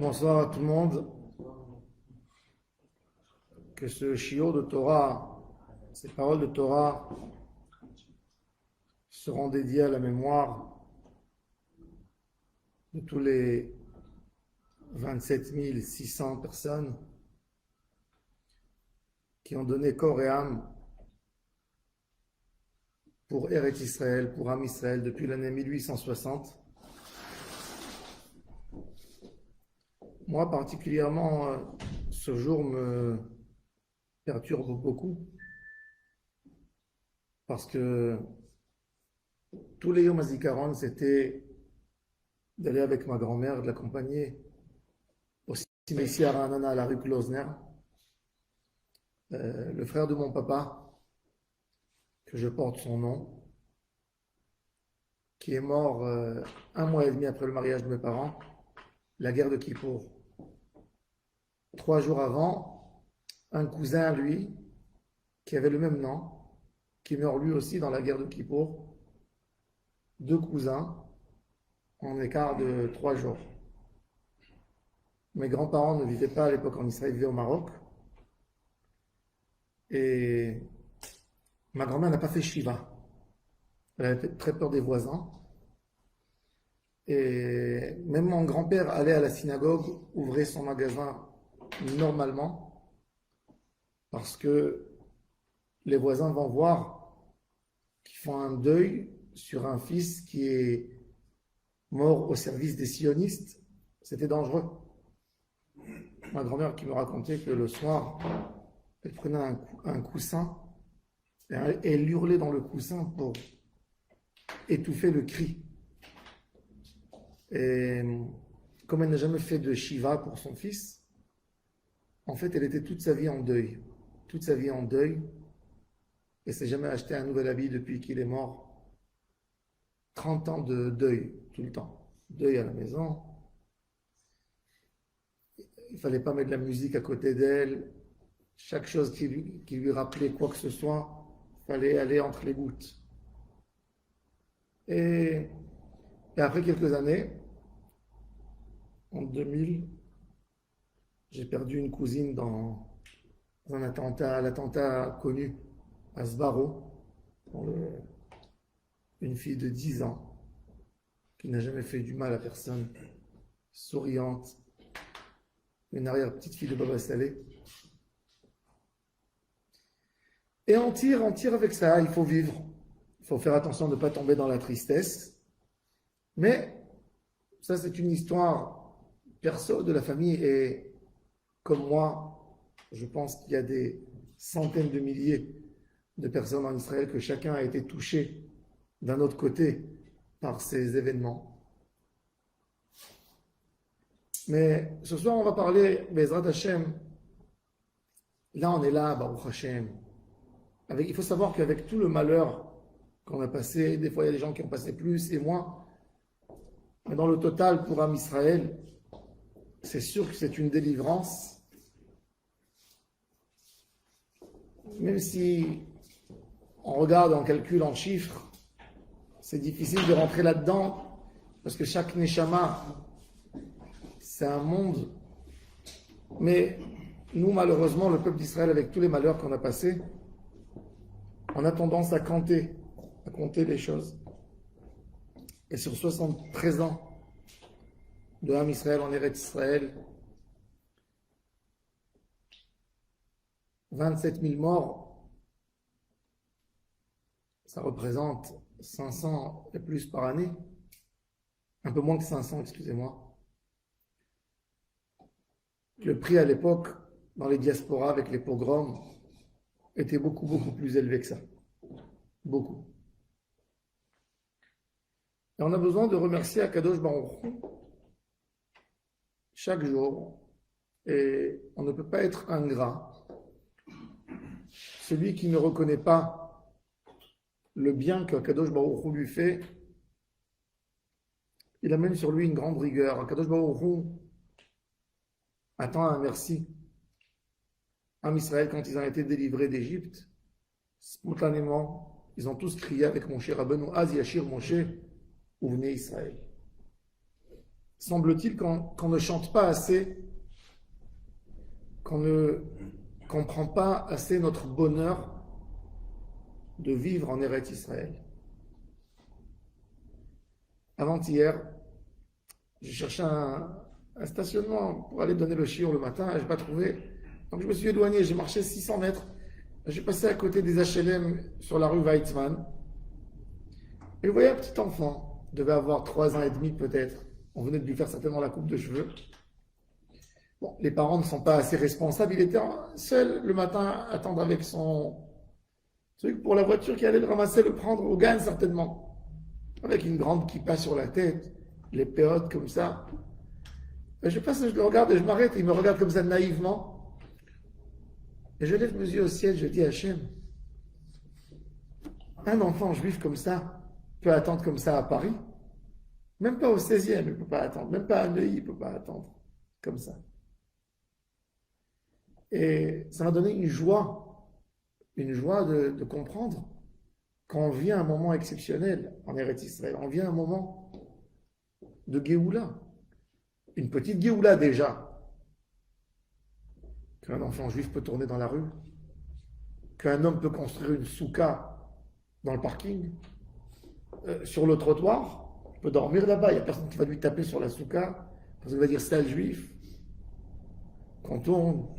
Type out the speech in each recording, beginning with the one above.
Bonsoir à tout le monde. Que ce shiur de Torah, ces paroles de Torah seront dédiées à la mémoire de tous les 27 600 personnes qui ont donné corps et âme pour Eretz Israël, pour Am Israël depuis l'année 1860. Moi particulièrement, ce jour me perturbe beaucoup parce que tous les Yom HaZikaron, c'était d'aller avec ma grand-mère, de l'accompagner au cimetière à Anana, à la rue Klosner. Le frère de mon papa, que je porte son nom, qui est mort 1 mois et demi après le mariage de mes parents, la guerre de Kippour. 3 jours avant, un cousin, lui, qui avait le même nom, qui meurt lui aussi dans la guerre de Kippour. 2 cousins en écart de 3 jours. Mes grands-parents ne vivaient pas à l'époque en Israël, ils vivaient au Maroc. Et ma grand-mère n'a pas fait Shiva. Elle avait très peur des voisins. Et même mon grand-père allait à la synagogue, ouvrait son magasin normalement, parce que les voisins vont voir qu'ils font un deuil sur un fils qui est mort au service des sionistes. C'était dangereux. Ma grand-mère qui me racontait que le soir, elle prenait un coussin et elle hurlait dans le coussin pour étouffer le cri. Et comme elle n'a jamais fait de Shiva pour son fils, en fait, elle était toute sa vie en deuil. Toute sa vie en deuil. Et s'est jamais acheté un nouvel habit depuis qu'il est mort. 30 ans de deuil, tout le temps. Deuil à la maison. Il ne fallait pas mettre de la musique à côté d'elle. Chaque chose qui lui rappelait quoi que ce soit, il fallait aller entre les gouttes. Et après quelques années, en 2000, j'ai perdu une cousine dans un l'attentat connu à Sbarro, une fille de 10 ans qui n'a jamais fait du mal à personne, souriante, une arrière-petite-fille de Baba Salé. Et on tire avec ça, il faut vivre. Il faut faire attention de ne pas tomber dans la tristesse. Mais ça, c'est une histoire perso de la famille. Et comme moi, je pense qu'il y a des centaines de milliers de personnes en Israël que chacun a été touché d'un autre côté par ces événements. Mais ce soir, on va parler, Bezrat Hashem. Là, on est là, Baruch Hashem. Il faut savoir qu'avec tout le malheur qu'on a passé, des fois il y a des gens qui ont passé plus et moins, mais dans le total pour Am Israël, c'est sûr que c'est une délivrance. Même si on regarde, on calcule en chiffres, c'est difficile de rentrer là-dedans, parce que chaque Neshama, c'est un monde. Mais nous, malheureusement, le peuple d'Israël, avec tous les malheurs qu'on a passés, on a tendance à compter les choses. Et sur 73 ans de Am Israël en Eretz Israël, 27 000 morts, ça représente 500 et plus par année, un peu moins que 500, excusez-moi. Le prix à l'époque, dans les diasporas avec les pogroms, était beaucoup, beaucoup plus élevé que ça. Beaucoup. Et on a besoin de remercier Akadosh Baruch Hu chaque jour. Et on ne peut pas être ingrat. Celui qui ne reconnaît pas le bien qu'Akadosh Baruch Hu lui fait, il amène sur lui une grande rigueur. Akadosh Baruch Hu attend un merci. Am Israël, quand ils ont été délivrés d'Égypte, spontanément, ils ont tous crié avec Moshe Rabbeinu, Az Yashir Moshe, Ouvnei Israël. semble-t-il qu'on ne chante pas assez, qu'on ne comprend pas assez notre bonheur de vivre en Eretz Israël. Avant-hier, j'ai cherché un stationnement pour aller donner le shiur le matin et je n'ai pas trouvé. Donc je me suis éloigné, j'ai marché 600 mètres. J'ai passé à côté des HLM sur la rue Weizmann. Et je voyais un petit enfant, il devait avoir 3 ans et demi peut-être. On venait de lui faire certainement la coupe de cheveux. Bon, les parents ne sont pas assez responsables. Il était seul le matin à attendre avec son truc pour la voiture qui allait le ramasser, le prendre au GAN certainement. Avec une grande kippa sur la tête, les péotes comme ça. Et je passe, je le regarde et je m'arrête. Et il me regarde comme ça naïvement. Et je lève mes yeux au ciel, je dis à Hachem, un enfant juif comme ça peut attendre comme ça à Paris. Même pas au 16e, il ne peut pas attendre. Même pas à Neuilly, il ne peut pas attendre comme ça. Et ça m'a donné une joie de comprendre qu'on vit un moment exceptionnel en Eretz Israël. On vit un moment de Géoula. Une petite Géoula déjà. Qu'un enfant juif peut tourner dans la rue. Qu'un homme peut construire une souka dans le parking. Sur le trottoir, il peut dormir là-bas. Il n'y a personne qui va lui taper sur la souka. Parce qu'il va dire sale juif. Qu'on tourne.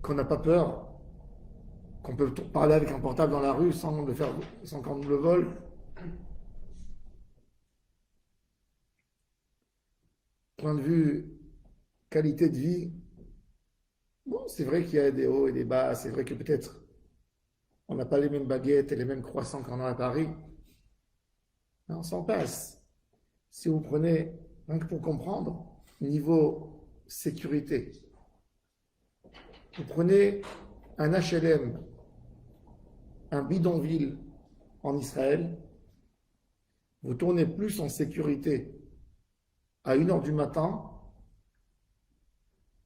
Qu'on n'a pas peur. Qu'on peut parler avec un portable dans la rue sans qu'on nous le vole. Point de vue qualité de vie, bon, c'est vrai qu'il y a des hauts et des bas. C'est vrai que peut-être on n'a pas les mêmes baguettes et les mêmes croissants qu'on a à Paris. Mais on s'en passe. Si vous prenez, donc pour comprendre, niveau sécurité, vous prenez un HLM, un bidonville en Israël, vous tournez plus en sécurité à 1 heure du matin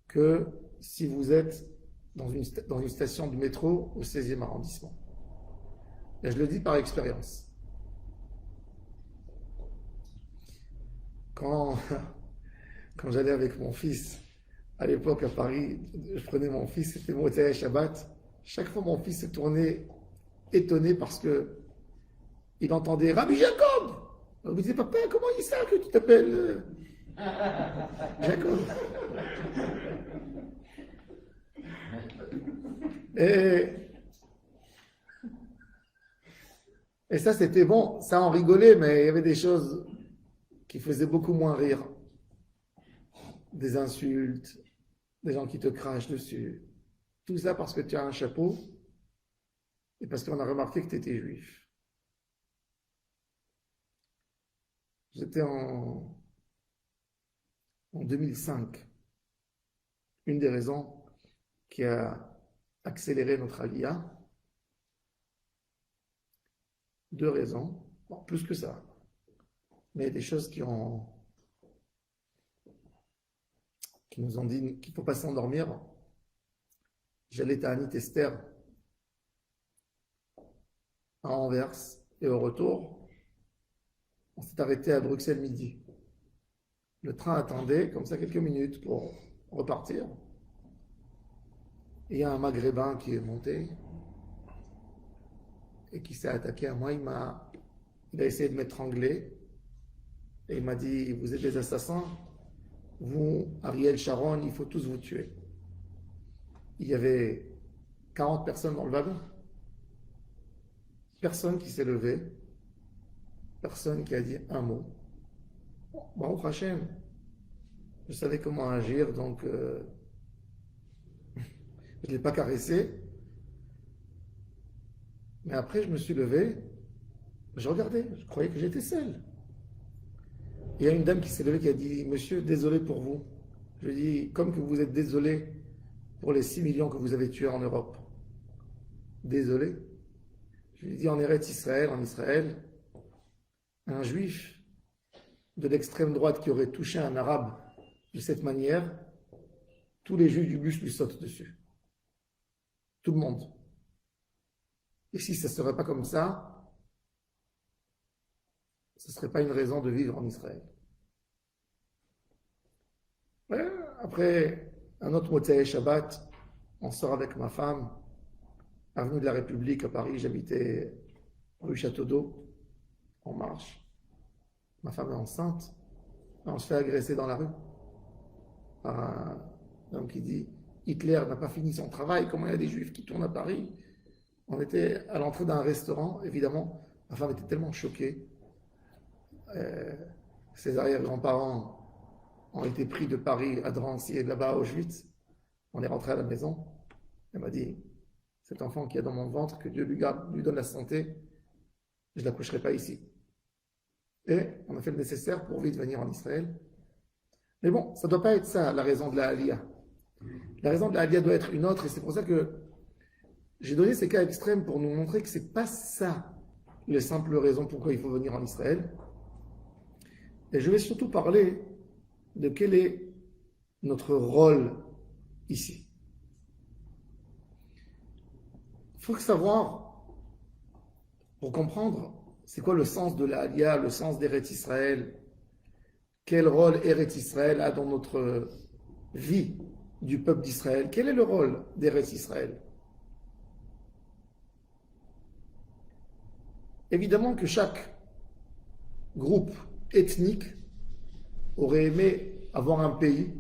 que si vous êtes dans une station de métro au 16e arrondissement. Et je le dis par expérience. Quand, quand j'allais avec mon fils, à l'époque à Paris, je prenais mon fils, c'était Motsei Shabbat. Chaque fois, mon fils se tournait étonné parce que il entendait Rabbi Jacob. Il me disait, papa, comment il sait que tu t'appelles Jacob? Et, et ça, c'était bon, ça en rigolait, mais il y avait des choses qui faisaient beaucoup moins rire. Des insultes, des gens qui te crachent dessus. Tout ça parce que tu as un chapeau et parce qu'on a remarqué que tu étais juif. J'étais en 2005. Une des raisons qui a accéléré notre alia, 2 raisons, bon, plus que ça, mais des choses qui nous ont dit qu'il ne faut pas s'endormir. J'allais à Anit Esther à Anvers et au retour, on s'est arrêté à Bruxelles midi. Le train attendait comme ça quelques minutes pour repartir. Et il y a un maghrébin qui est monté et qui s'est attaqué à moi. Il a essayé de m'étrangler et il m'a dit, vous êtes des assassins, vous, Ariel Sharon, il faut tous vous tuer. Il y avait 40 personnes dans le wagon. Personne qui s'est levé, personne qui a dit un mot. Bon, Hachem, je savais comment agir, donc je ne l'ai pas caressé. Mais après, je me suis levé, je regardais, je croyais que j'étais seul. Il y a une dame qui s'est levée qui a dit, monsieur, désolé pour vous. Je lui ai dit, comme que vous êtes désolé pour les 6 millions que vous avez tués en Europe. Désolé. Je lui ai dit, en Israël, un juif de l'extrême droite qui aurait touché un arabe de cette manière, tous les juifs du bus lui sautent dessus. Tout le monde. Et si ça ne serait pas comme ça, ce ne serait pas une raison de vivre en Israël. Après un autre Motsei Shabbat, on sort avec ma femme, avenue de la République à Paris, j'habitais rue Château d'Eau, on marche. Ma femme est enceinte, on se fait agresser dans la rue par un homme qui dit Hitler n'a pas fini son travail, comment il y a des juifs qui tournent à Paris. On était à l'entrée d'un restaurant, évidemment, ma femme était tellement choquée. Euh, Ses arrière-grands-parents ont été pris de Paris à Drancy et de là-bas à Auschwitz. On est rentré à la maison. Elle m'a dit cet enfant qui est dans mon ventre, que Dieu lui donne la santé, je ne l'accoucherai pas ici. Et on a fait le nécessaire pour vite venir en Israël. Mais bon, ça ne doit pas être ça la raison de la Aliyah. La raison de la Aliyah doit être une autre, et c'est pour ça que j'ai donné ces cas extrêmes pour nous montrer que ce n'est pas ça les simples raisons pourquoi il faut venir en Israël. Et je vais surtout parler de quel est notre rôle ici. Il faut savoir, pour comprendre, c'est quoi le sens de la Aliyah, le sens d'Eretz Israël, quel rôle Eretz Israël a dans notre vie du peuple d'Israël, quel est le rôle d'Eretz Israël. Évidemment que chaque groupe ethnique aurait aimé avoir un pays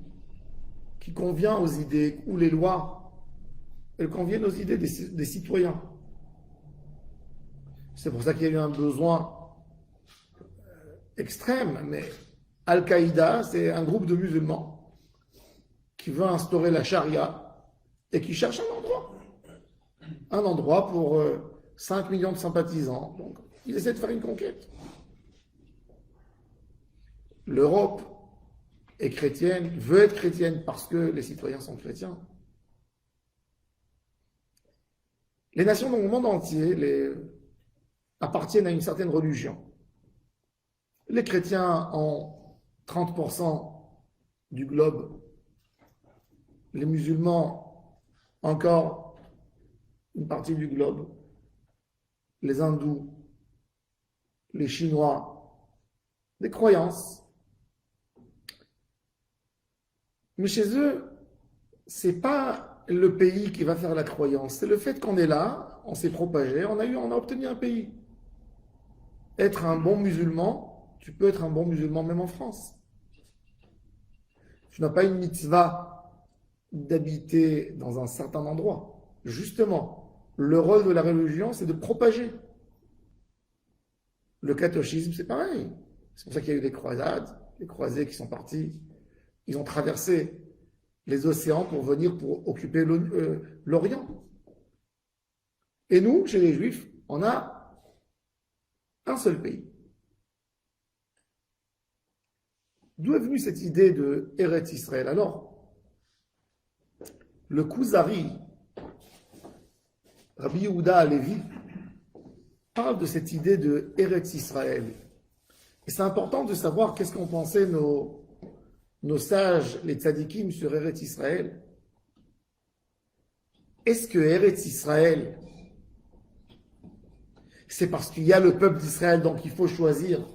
qui convient aux idées, où les lois, elles conviennent aux idées des citoyens. C'est pour ça qu'il y a eu un besoin extrême, mais Al-Qaïda, c'est un groupe de musulmans qui veut instaurer la charia et qui cherche un endroit pour 5 millions de sympathisants. Donc, ils essaient de faire une conquête. L'Europe est chrétienne, veut être chrétienne parce que les citoyens sont chrétiens. Les nations dans le monde entier appartiennent à une certaine religion. Les chrétiens ont 30% du globe, les musulmans encore une partie du globe, les hindous, les chinois, des croyances. Mais chez eux, c'est pas le pays qui va faire la croyance, c'est le fait qu'on est là, on s'est propagé, on a obtenu un pays. Être un bon musulman, tu peux être un bon musulman même en France. Tu n'as pas une mitzvah d'habiter dans un certain endroit. Justement, le rôle de la religion, c'est de propager. Le catéchisme, c'est pareil. C'est pour ça qu'il y a eu des croisades, les croisés qui sont partis. Ils ont traversé les océans pour venir pour occuper l'Orient. Et nous, chez les Juifs, on a un seul pays. D'où est venue cette idée de Eretz Israël? Alors, le Kuzari, Rabbi Yehuda Halevi, parle de cette idée de Eretz Israël. Et c'est important de savoir qu'est-ce qu'ont pensé nos sages, les tzadikim, sur Eretz Israël. Est-ce que Eretz Israël, c'est parce qu'il y a le peuple d'Israël, donc il faut choisir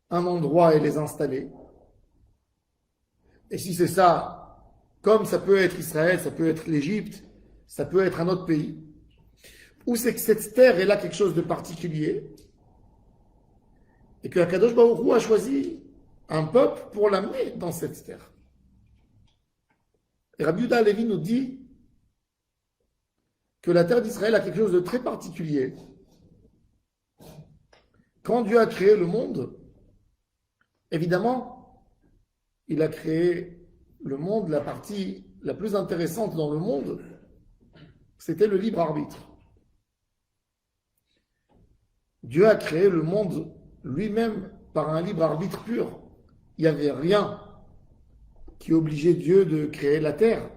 un endroit et les installer? Et si c'est ça, comme ça peut être Israël, ça peut être l'Égypte, ça peut être un autre pays, ou c'est que cette terre est là quelque chose de particulier, et que Akadosh Baruch Hu a choisi un peuple pour l'amener dans cette terre. Et Rabbi Yehuda Halevi nous dit que la terre d'Israël a quelque chose de très particulier. Quand Dieu a créé le monde, évidemment, il a créé le monde, la partie la plus intéressante dans le monde, c'était le libre arbitre. Dieu a créé le monde lui-même par un libre arbitre pur. Il n'y avait rien qui obligeait Dieu de créer la terre.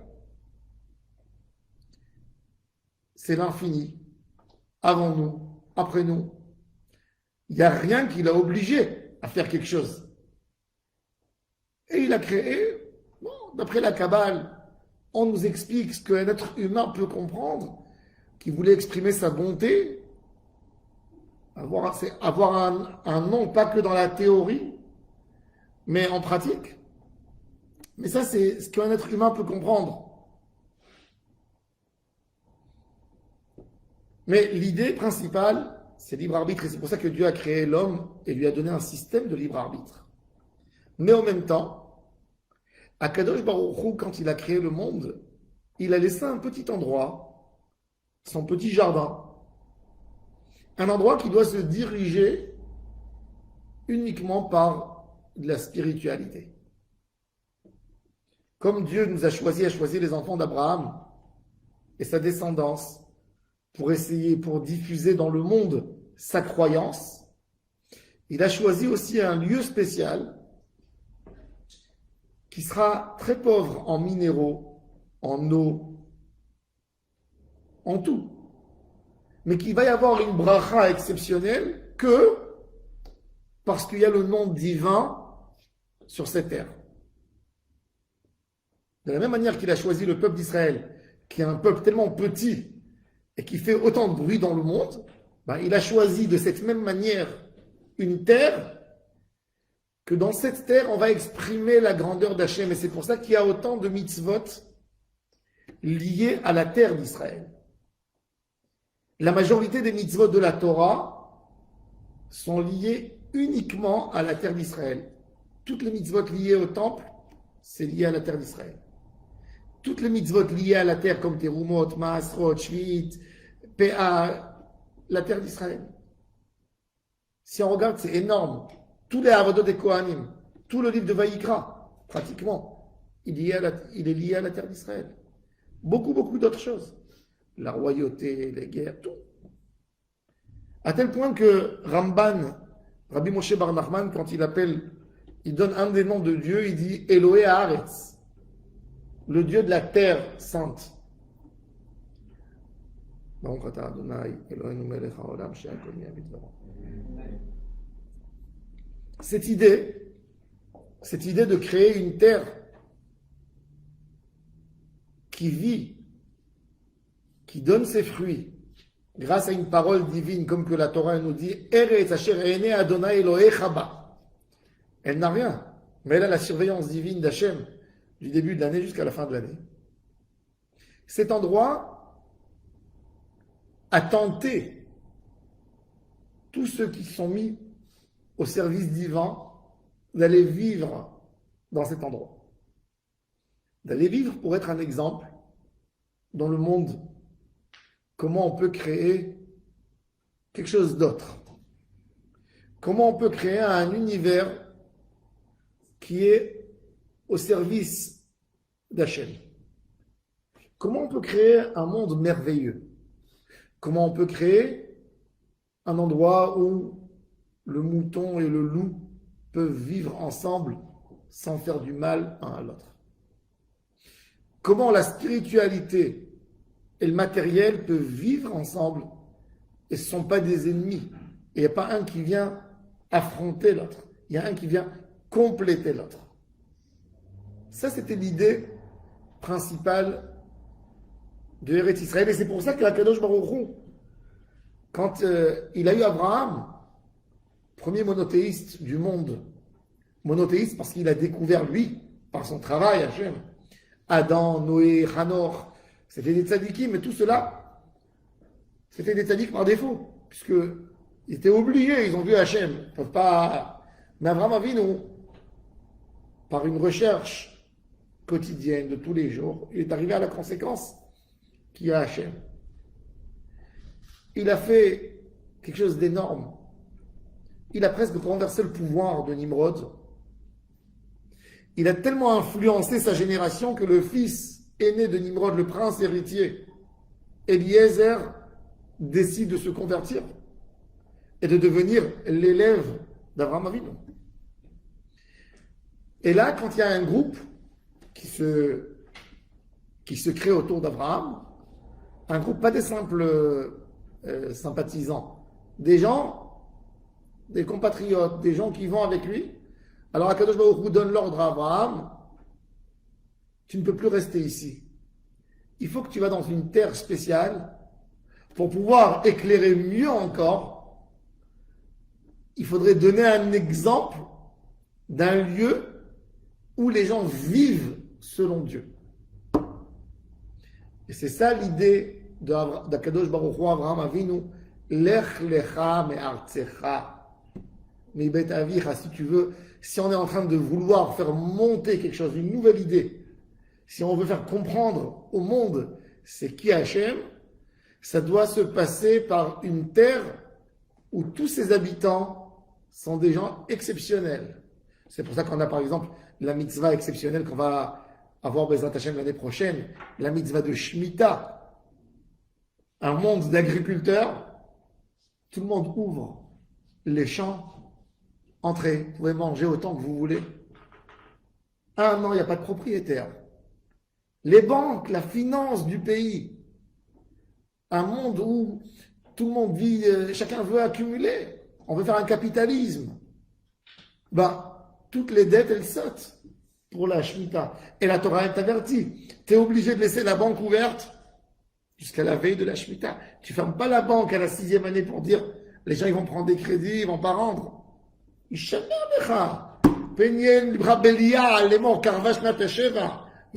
C'est l'infini. Avant nous, après nous. Il n'y a rien qui l'a obligé à faire quelque chose. Et il a créé, bon, d'après la Kabbale, on nous explique ce qu'un être humain peut comprendre, qui voulait exprimer sa bonté, avoir un nom, pas que dans la théorie, mais en pratique. Mais ça, c'est ce qu'un être humain peut comprendre. Mais l'idée principale, c'est libre arbitre. Et c'est pour ça que Dieu a créé l'homme et lui a donné un système de libre arbitre. Mais en même temps, Akadosh Baruch Hu, quand il a créé le monde, il a laissé un petit endroit, son petit jardin, un endroit qui doit se diriger uniquement par de la spiritualité. Comme Dieu nous a choisi les enfants d'Abraham et sa descendance pour essayer, pour diffuser dans le monde sa croyance, il a choisi aussi un lieu spécial qui sera très pauvre en minéraux, en eau, en tout. Mais qu'il va y avoir une bracha exceptionnelle que parce qu'il y a le nom divin sur cette terre. De la même manière qu'il a choisi le peuple d'Israël, qui est un peuple tellement petit et qui fait autant de bruit dans le monde, il a choisi de cette même manière une terre que dans cette terre, on va exprimer la grandeur d'Hachem. Et c'est pour ça qu'il y a autant de mitzvot liés à la terre d'Israël. La majorité des mitzvot de la Torah sont liées uniquement à la terre d'Israël. Toutes les mitzvot liées au temple, c'est lié à la terre d'Israël. Toutes les mitzvot liées à la terre, comme Terumot, Maasrot, Shvit, Péa, la terre d'Israël. Si on regarde, c'est énorme. Tous les Avodot des Kohanim, tout le livre de Vaïkra, pratiquement, il est lié à la terre d'Israël. Beaucoup d'autres choses. La royauté, les guerres, tout. À tel point que Ramban, Rabbi Moshe Bar Nachman, quand il donne un des noms de Dieu, il dit Eloé Haaretz, le Dieu de la terre sainte. Cette idée de créer une terre qui vit, qui donne ses fruits, grâce à une parole divine, comme que la Torah nous dit, Eretz asher ene Adonai Elohecha ba. Elle n'a rien, mais elle a la surveillance divine d'Hachem du début de l'année jusqu'à la fin de l'année. Cet endroit a tenté tous ceux qui sont mis au service divin d'aller vivre dans cet endroit. D'aller vivre pour être un exemple dans le monde. Comment on peut créer quelque chose d'autre? Comment on peut créer un univers qui est au service d'Hachem? Comment on peut créer un monde merveilleux? Comment on peut créer un endroit où le mouton et le loup peuvent vivre ensemble sans faire du mal un à l'autre? Comment la spiritualité et le matériel peuvent vivre ensemble et ce ne sont pas des ennemis. Et il n'y a pas un qui vient affronter l'autre. Il y a un qui vient compléter l'autre. Ça, c'était l'idée principale de Eretz Israël. Et c'est pour ça que Kadosh Baruch Hu, quand il a eu Abraham, premier monothéiste du monde, monothéiste parce qu'il a découvert, lui, par son travail, Hachem, Adam, Noé, Hanor, c'était des tzadikim, mais tout cela, c'était des tzadiks par défaut, puisqu'ils étaient obligés, ils ont vu Hachem, ils ne peuvent pas... Mais Abraham Avinu, par une recherche quotidienne de tous les jours, il est arrivé à la conséquence qu'il y a Hachem. Il a fait quelque chose d'énorme. Il a presque renversé le pouvoir de Nimrod. Il a tellement influencé sa génération que le fils aîné de Nimrod, le prince héritier, Eliezer, décide de se convertir et de devenir l'élève d'Abraham Avinu. Et là, quand il y a un groupe qui se crée autour d'Abraham, un groupe, pas des simples sympathisants, des gens, des compatriotes, des gens qui vont avec lui. Alors Akadosh Baruch Hu donne l'ordre à Abraham, tu ne peux plus rester ici. Il faut que tu vas dans une terre spéciale pour pouvoir éclairer mieux encore. Il faudrait donner un exemple d'un lieu où les gens vivent selon Dieu. Et c'est ça l'idée d'Akadosh Baruch Hu Avraham Avinu, Lech lecha me'artzecha, mi'bet avicha, si tu veux, si on est en train de vouloir faire monter quelque chose, une nouvelle idée, si on veut faire comprendre au monde c'est qui Hachem, ça doit se passer par une terre où tous ses habitants sont des gens exceptionnels. C'est pour ça qu'on a par exemple la mitzvah exceptionnelle qu'on va avoir Bezrat Hashem l'année prochaine, la mitzvah de Shemitah, un monde d'agriculteurs, tout le monde ouvre les champs, entrez, vous pouvez manger autant que vous voulez. Un an, il n'y a pas de propriétaire. Les banques, la finance du pays, un monde où tout le monde vit, chacun veut accumuler, on veut faire un capitalisme. Ben, toutes les dettes, elles sautent pour la Shemitah. Et la Torah t'avertit, tu es obligé de laisser la banque ouverte jusqu'à la veille de la Shemitah. Tu ne fermes pas la banque à la 6e année pour dire, les gens ils vont prendre des crédits, ils ne vont pas rendre. Il y a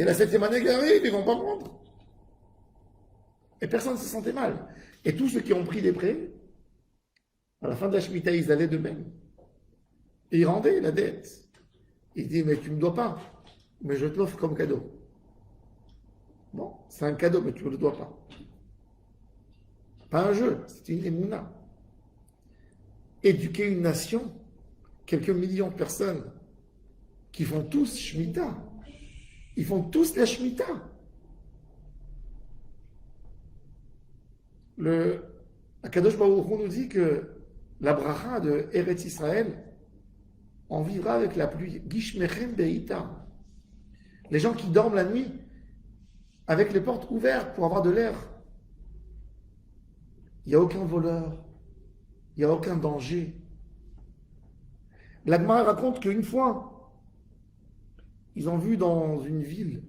la 7e année qui arrive, ils ne vont pas prendre. Et personne ne se sentait mal. Et tous ceux qui ont pris des prêts, à la fin de la Shemitah, ils allaient de même. Et ils rendaient la dette. Il dit, mais tu ne me dois pas, mais je te l'offre comme cadeau. Bon, c'est un cadeau, mais tu ne le dois pas. Pas un jeu, c'est une émouna. Éduquer une nation, quelques millions de personnes, qui font tous Shemitah. Ils font tous la Shemitah. Le Akadosh Baruch Hu nous dit que la bracha de Eretz Israël, on vivra avec la pluie. Gishmechem beita. Les gens qui dorment la nuit avec les portes ouvertes pour avoir de l'air. Il n'y a aucun voleur. Il n'y a aucun danger. La Gemara raconte qu'une fois, ils ont vu dans une ville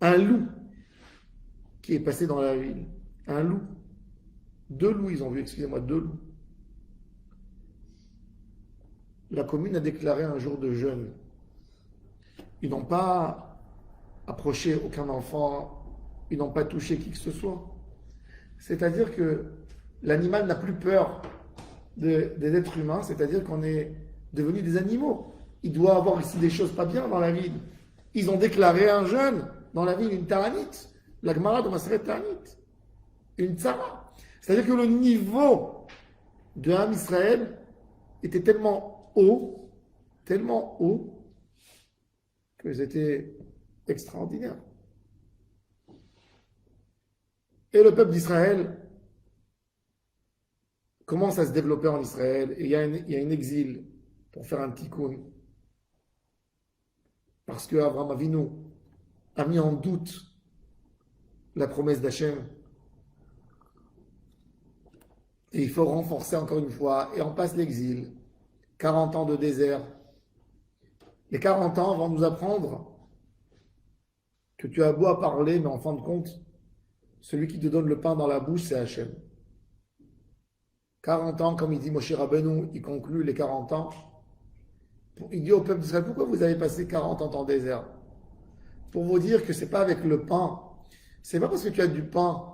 un loup qui est passé dans la ville. Un loup. 2 loups, ils ont vu, excusez-moi, 2 loups. La commune a déclaré un jour de jeûne. Ils n'ont pas approché aucun enfant, ils n'ont pas touché qui que ce soit. C'est-à-dire que l'animal n'a plus peur des êtres humains, c'est-à-dire qu'on est devenus des animaux. Il doit y avoir ici des choses pas bien dans la ville. Ils ont déclaré un jeûne dans la ville, une taranite, la Gemara de Maseret taranite, une tzara. C'est-à-dire que le niveau de Ham Israël était tellement haut, que c'était extraordinaire. Et le peuple d'Israël commence à se développer en Israël, et il y a un exil pour faire un tikkun. Parce que Abraham Avinu a mis en doute la promesse d'Hachem. Et il faut renforcer encore une fois, et on passe l'exil, 40 ans de désert. Les 40 ans vont nous apprendre que tu as beau à parler, mais en fin de compte, celui qui te donne le pain dans la bouche, c'est Hachem. 40 ans, comme il dit Moshe Rabbeinu, il conclut les 40 ans. Il dit au peuple d'Israël, pourquoi vous avez passé 40 ans dans le désert? Pour vous dire que ce n'est pas avec le pain. Ce n'est pas parce que tu as du pain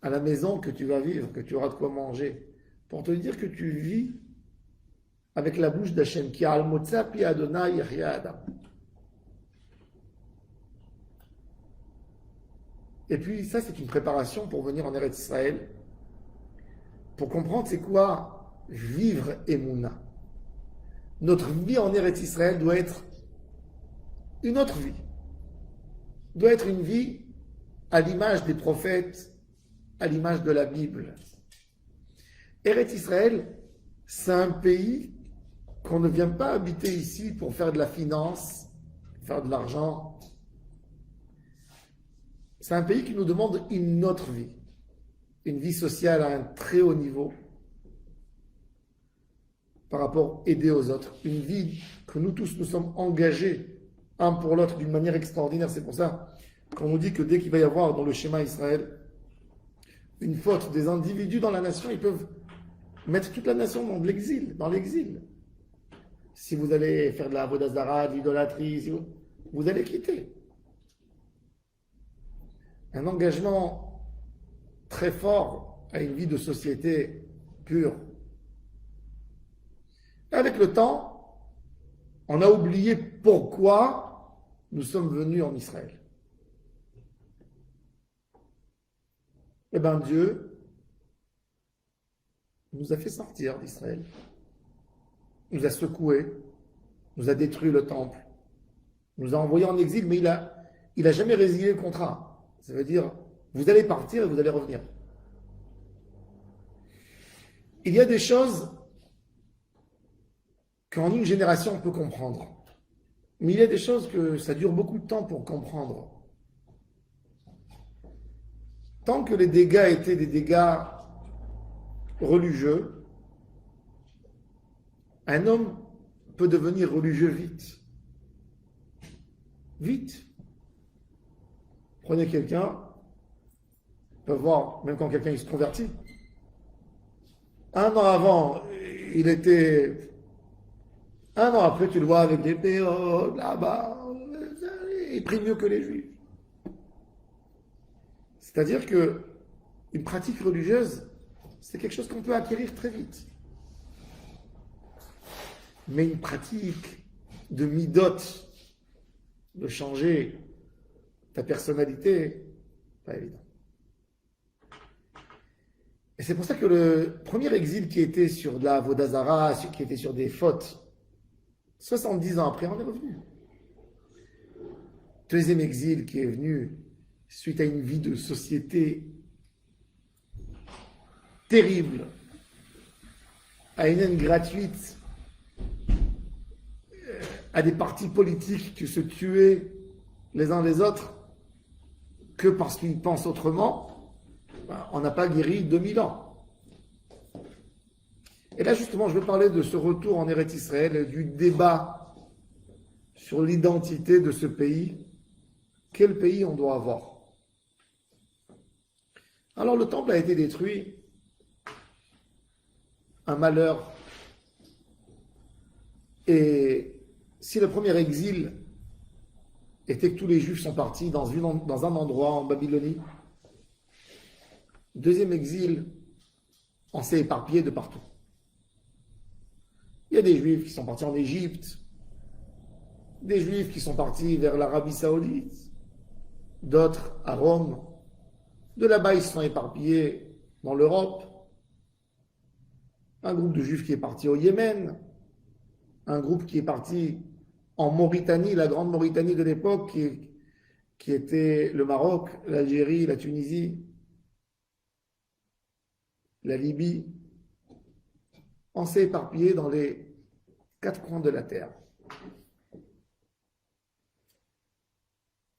à la maison que tu vas vivre, que tu auras de quoi manger. Pour te dire que tu vis avec la bouche d'Hachem, qui a al-motza pi Adonai yachya adam. Et puis ça, c'est une préparation pour venir en Eretz Israël, pour comprendre c'est quoi vivre Emouna. Notre vie en Eretz Israël doit être une autre vie. Doit être une vie à l'image des prophètes, à l'image de la Bible. Eretz Israël, c'est un pays qu'on ne vient pas habiter ici pour faire de la finance, faire de l'argent. C'est un pays qui nous demande une autre vie, une vie sociale à un très haut niveau par rapport à aider aux autres, une vie que nous tous nous sommes engagés un pour l'autre d'une manière extraordinaire. C'est pour ça qu'on nous dit que dès qu'il va y avoir dans le schéma Israël une faute des individus dans la nation, ils peuvent mettre toute la nation dans l'exil, si vous allez faire de la avodat zara, de l'idolâtrie, vous allez quitter. Un engagement très fort à une vie de société pure. Avec le temps, on a oublié pourquoi nous sommes venus en Israël. Eh bien, Dieu nous a fait sortir d'Israël, nous a secoués, nous a détruit le temple, nous a envoyés en exil, mais il a jamais résilié le contrat. Ça veut dire, vous allez partir et vous allez revenir. Il y a des choses qu'en une génération on peut comprendre. Mais il y a des choses que ça dure beaucoup de temps pour comprendre. Tant que les dégâts étaient des dégâts religieux, un homme peut devenir religieux vite. Vite. Prenez quelqu'un, on peut voir, même quand quelqu'un se convertit. Un an avant, il était... Un an après, tu le vois avec des péoles, là-bas, il prie mieux que les juifs. C'est-à-dire que une pratique religieuse, c'est quelque chose qu'on peut acquérir très vite. Mais une pratique de midot, de changer ta personnalité, pas évident. Et c'est pour ça que le premier exil qui était sur de la avodah zara, qui était sur des fautes, 70 ans après, on est revenu. Deuxième exil qui est venu suite à une vie de société terrible, à une haine gratuite, à des partis politiques qui se tuaient les uns les autres que parce qu'ils pensent autrement, on n'a pas guéri 2000 ans. Et là, justement, je vais parler de ce retour en Eretz Israël, du débat sur l'identité de ce pays. Quel pays on doit avoir? Alors, le temple a été détruit. Un malheur. Et si le premier exil était que tous les Juifs sont partis dans un endroit en Babylonie, deuxième exil, on s'est éparpillé de partout. Il y a des Juifs qui sont partis en Égypte, des Juifs qui sont partis vers l'Arabie Saoudite, d'autres à Rome. De là-bas, ils se sont éparpillés dans l'Europe. Un groupe de Juifs qui est parti au Yémen, un groupe qui est parti en Mauritanie, la grande Mauritanie de l'époque, qui était le Maroc, l'Algérie, la Tunisie, la Libye. On s'est éparpillé dans les 4 coins de la terre.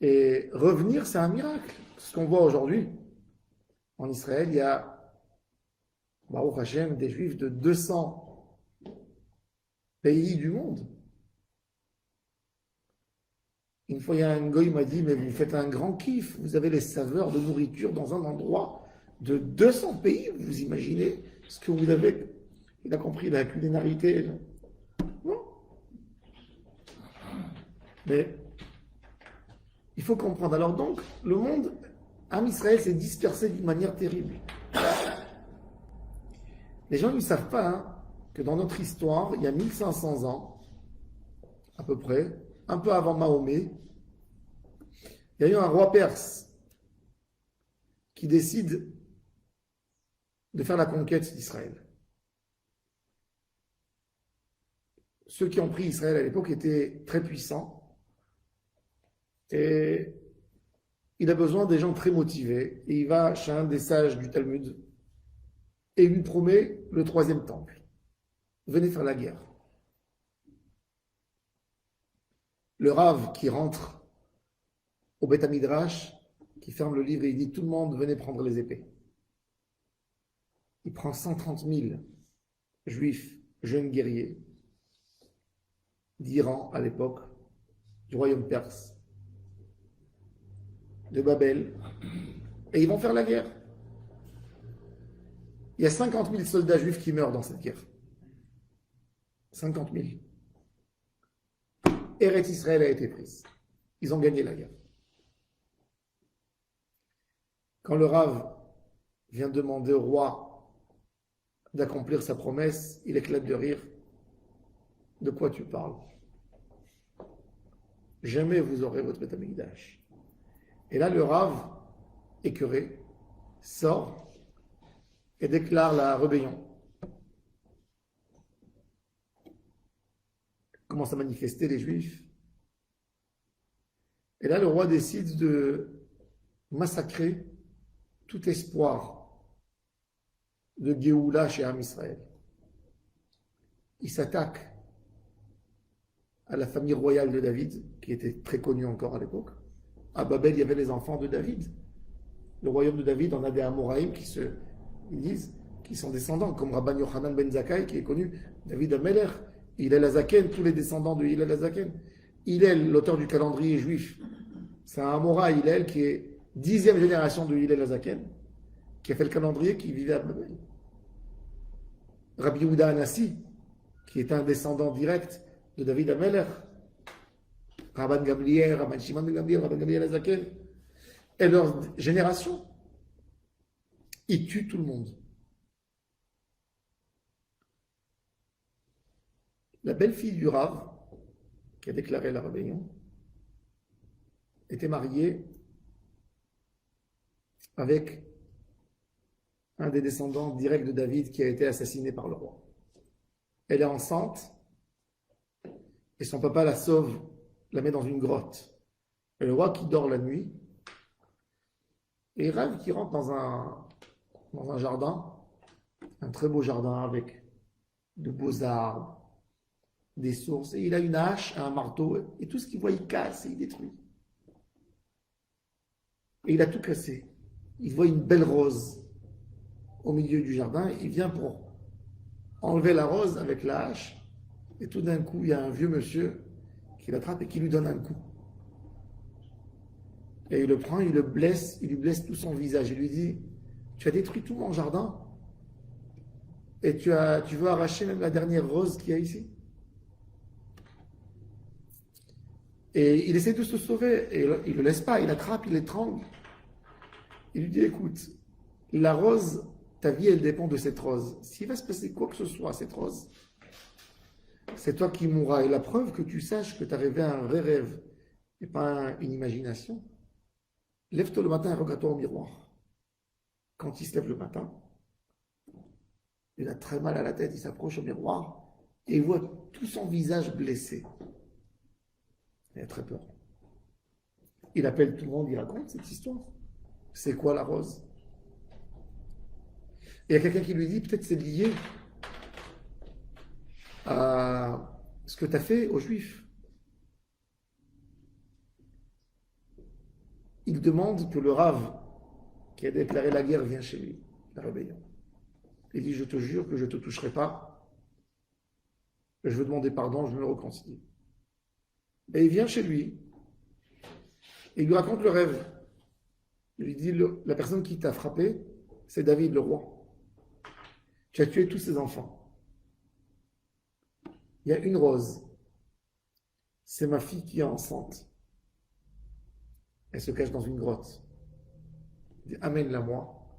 Et revenir, c'est un miracle. Ce qu'on voit aujourd'hui, en Israël, il y a, Baruch Hashem, des Juifs de 200 pays du monde. Une fois, il y a un goy qui m'a dit, mais vous faites un grand kiff, vous avez les saveurs de nourriture dans un endroit de 200 pays, vous imaginez ce que vous avez. Il a compris la culinarité. Non. Mais il faut comprendre. Alors donc, le monde, en Israël, s'est dispersé d'une manière terrible. Les gens ne savent pas que dans notre histoire, il y a 1500 ans, à peu près, un peu avant Mahomet, il y a eu un roi perse qui décide de faire la conquête d'Israël. Ceux qui ont pris Israël à l'époque étaient très puissants et il a besoin des gens très motivés. Et il va chez un des sages du Talmud et il lui promet le 3e temple. Venez faire la guerre. Le Rav qui rentre au Beth Midrash, qui ferme le livre et il dit tout le monde venez prendre les épées. Il prend 130 000 juifs, jeunes guerriers, d'Iran à l'époque, du royaume perse, de Babel, et ils vont faire la guerre. Il y a 50 000 soldats juifs qui meurent dans cette guerre. 50 000. Eretz Israël a été prise. Ils ont gagné la guerre. Quand le Rav vient demander au roi d'accomplir sa promesse, il éclate de rire. De quoi tu parles? Jamais vous aurez votre Beth Amikdash. Et là, le Rav, écœuré, sort et déclare la rébellion. Commence à manifester les Juifs. Et là, le roi décide de massacrer tout espoir de Géoula chez Am Israël. Il s'attaque à la famille royale de David, qui était très connue encore à l'époque. À Babel, il y avait les enfants de David. Le royaume de David, on a des Amoraïm ils disent, qui sont descendants, comme Rabban Yochanan ben Zakkai, qui est connu, David Ameler, Hillel Azaken, tous les descendants de Hillel Azaken. Hillel, l'auteur du calendrier juif, c'est un Amora, Hillel, qui est 10e génération de Hillel Azaken, qui a fait le calendrier, qui vivait à Babel. Rabbi Yehuda Anassi, qui est un descendant direct de David Ameler, Rabban Gamliel, Rabban Shimon ben Gamliel, Rabban Gamliel Azaken, et leur génération, ils tuent tout le monde. La belle-fille du Rav, qui a déclaré la rébellion, était mariée avec un des descendants directs de David qui a été assassiné par le roi. Elle est enceinte et son papa la sauve, la met dans une grotte. Et le roi qui dort la nuit, et Rav qui rentre dans un jardin, un très beau jardin avec de beaux arbres, des sources, et il a une hache, un marteau, et tout ce qu'il voit, il casse et il détruit. Et il a tout cassé. Il voit une belle rose au milieu du jardin, il vient pour enlever la rose avec la hache, et tout d'un coup, il y a un vieux monsieur qui l'attrape et qui lui donne un coup. Et il le prend, il lui blesse tout son visage. Il lui dit, tu as détruit tout mon jardin, et tu veux arracher même la dernière rose qu'il y a ici. Et il essaie de se sauver, et il ne le laisse pas, il l'attrape, il l'étrangle. Il lui dit, écoute, la rose, ta vie, elle dépend de cette rose. S'il va se passer quoi que ce soit à cette rose, c'est toi qui mourras. Et la preuve que tu saches que tu as rêvé un vrai rêve, et pas une imagination, lève-toi le matin et regarde-toi au miroir. Quand il se lève le matin, il a très mal à la tête, il s'approche au miroir, et il voit tout son visage blessé. Il a très peur. Il appelle tout le monde, il raconte cette histoire. C'est quoi la rose? Et il y a quelqu'un qui lui dit, peut-être c'est lié à ce que tu as fait aux Juifs. Il demande que le Rav, qui a déclaré la guerre, vienne chez lui, la rébellion. Il dit, je te jure que je ne te toucherai pas. Je veux demander pardon, je me réconcilie. Et il vient chez lui. Et il lui raconte le rêve. Il lui dit, la personne qui t'a frappé, c'est David, le roi. Tu as tué tous ses enfants. Il y a une rose. C'est ma fille qui est enceinte. Elle se cache dans une grotte. Il dit, amène-la moi.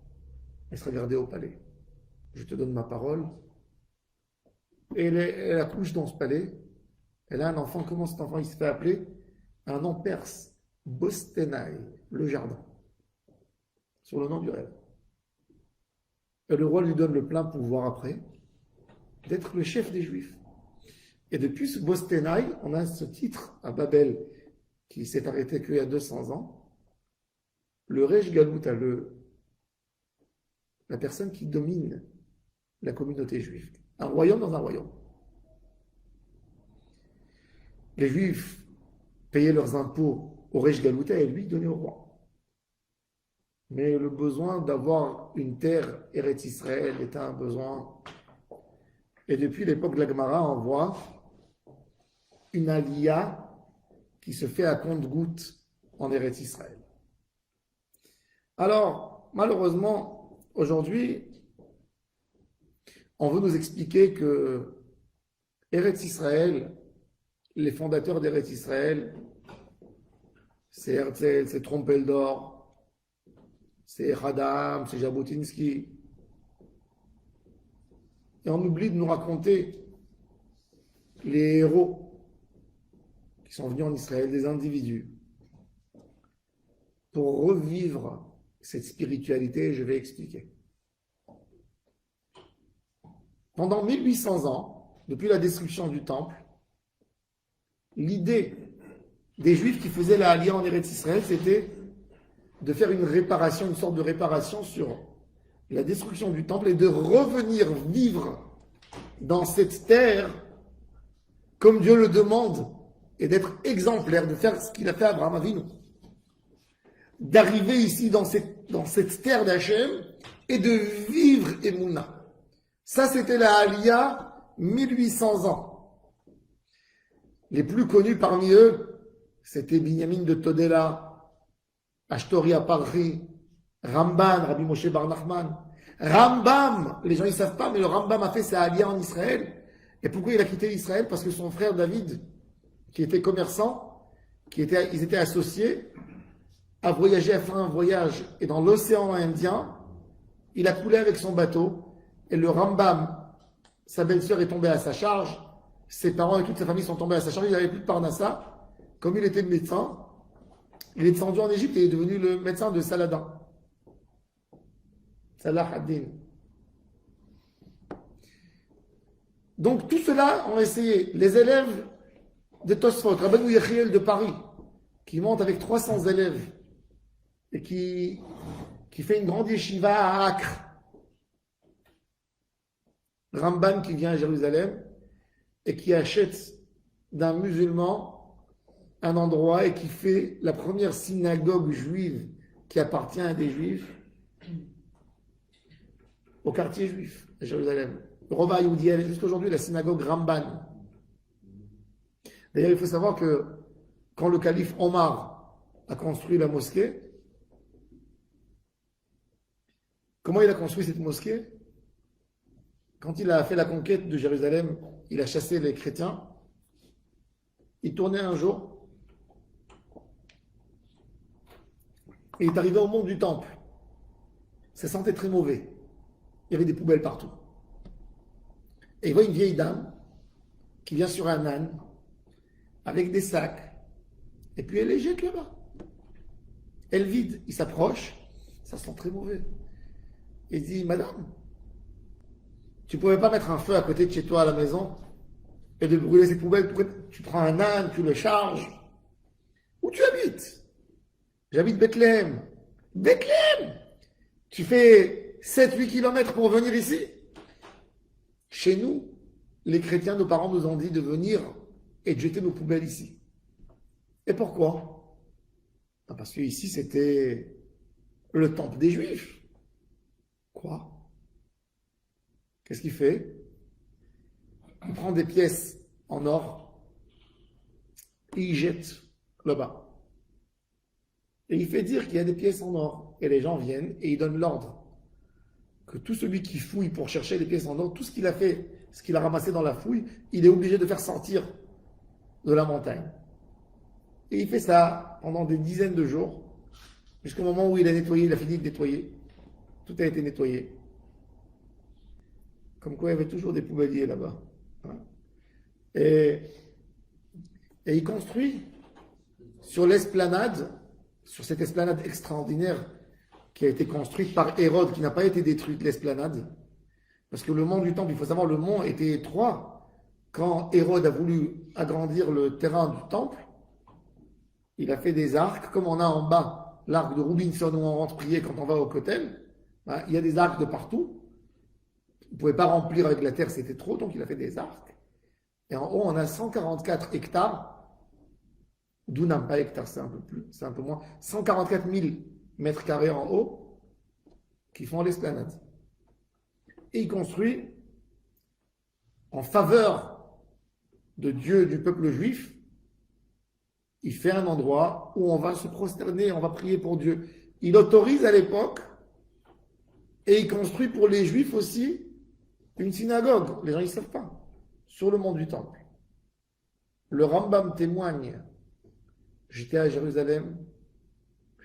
Elle sera gardée au palais. Je te donne ma parole. Et elle accouche dans ce palais. Elle a un enfant. Comment cet enfant il se fait appeler? Un nom perse. Bostenai, le jardin. Sur le nom du rêve. Et le roi lui donne le plein pouvoir après d'être le chef des Juifs. Et depuis ce Bostenai, on a ce titre à Babel qui s'est arrêté qu'il y a 200 ans. Le Rej Galout, la personne qui domine la communauté juive. Un royaume dans un royaume. Les Juifs payaient leurs impôts au Rej Galouta et lui donnaient au roi. Mais le besoin d'avoir une terre Eretz Israël était un besoin. Et depuis l'époque de la Gemara, on voit une aliyah qui se fait à compte-gouttes en Eretz Israël. Alors, malheureusement, aujourd'hui, on veut nous expliquer que Eretz Israël, les fondateurs d'Eretz Israël, c'est Herzl, c'est Trompeldor, c'est Hadam, c'est Jabotinsky. Et on oublie de nous raconter les héros qui sont venus en Israël, des individus, pour revivre cette spiritualité. Je vais expliquer. Pendant 1800 ans, depuis la destruction du temple, l'idée des Juifs qui faisaient la Aliyah en Eretz Israël, c'était de faire une réparation, une sorte de réparation sur la destruction du temple et de revenir vivre dans cette terre comme Dieu le demande et d'être exemplaire, de faire ce qu'il a fait à Abraham Avinu. D'arriver ici dans cette terre d'Hachem et de vivre Emouna. Ça, c'était la Aliyah 1800 ans. Les plus connus parmi eux, c'était Binyamin de Todela, Ashtori Aparri, Ramban, Rabbi Moshe Bar Nachman. Rambam, les gens ne savent pas, mais le Rambam a fait sa Aliyah en Israël. Et pourquoi il a quitté Israël? Parce que son frère David, qui était commerçant, ils étaient associés, a voyagé, a fait un voyage, et dans l'océan Indien, il a coulé avec son bateau, et le Rambam, sa belle-sœur est tombée à sa charge, ses parents et toute sa famille sont tombés à sa charge, il n'avait plus de Parnassa. Comme il était médecin, il est descendu en Égypte et est devenu le médecin de Saladin. Salah ad-Din. Donc tout cela ont essayé. Les élèves de Tosfot, Rabbeinu Yechiel de Paris, qui monte avec 300 élèves et qui fait une grande yeshiva à Acre. Ramban qui vient à Jérusalem et qui achète d'un musulman un endroit et qui fait la première synagogue juive qui appartient à des juifs au quartier juif à Jérusalem. Rova Yehudiel, jusqu'aujourd'hui la synagogue Ramban. D'ailleurs, il faut savoir que quand le calife Omar a construit la mosquée, comment il a construit cette mosquée? Quand il a fait la conquête de Jérusalem, il a chassé les chrétiens. Il tournait un jour et il est arrivé au mont du temple. Ça sentait très mauvais. Il y avait des poubelles partout. Et il voit une vieille dame qui vient sur un âne avec des sacs et puis elle les jette là-bas. Elle vide. Il s'approche. Ça sent très mauvais. Il dit, madame, tu ne pouvais pas mettre un feu à côté de chez toi à la maison et de brûler ces poubelles. Tu prends un âne, tu le charges. Où tu habites? J'habite Bethléem. Bethléem! Tu fais 7-8 kilomètres pour venir ici? Chez nous, les chrétiens, nos parents nous ont dit de venir et de jeter nos poubelles ici. Et pourquoi? Parce que ici, c'était le temple des Juifs. Quoi? Qu'est-ce qu'il fait? Il prend des pièces en or et il jette là-bas. Et il fait dire qu'il y a des pièces en or. Et les gens viennent et il donne l'ordre que tout celui qui fouille pour chercher les pièces en or, tout ce qu'il a fait, ce qu'il a ramassé dans la fouille, il est obligé de faire sortir de la montagne. Et il fait ça pendant des dizaines de jours, jusqu'au moment où il a nettoyé, il a fini de nettoyer. Tout a été nettoyé. Comme quoi, il y avait toujours des poubelliers là-bas. Et il construit sur l'esplanade, sur cette esplanade extraordinaire qui a été construite par Hérode, qui n'a pas été détruite, l'esplanade. Parce que le mont du temple, il faut savoir, le mont était étroit. Quand Hérode a voulu agrandir le terrain du temple, il a fait des arcs, comme on a en bas l'arc de Robinson où on rentre prier quand on va au Kotel. Il y a des arcs de partout. Il ne pouvait pas remplir avec la terre, c'était trop, donc il a fait des arcs. Et en haut, on a 144 hectares, dunam, pas hectares, c'est un peu plus, c'est un peu moins, 144 000 mètres carrés en haut, qui font l'esplanade. Et il construit, en faveur de Dieu, du peuple juif, il fait un endroit où on va se prosterner, on va prier pour Dieu. Il autorise à l'époque, et il construit pour les juifs aussi, une synagogue, les gens ne savent pas, sur le mont du temple. Le Rambam témoigne, j'étais à Jérusalem,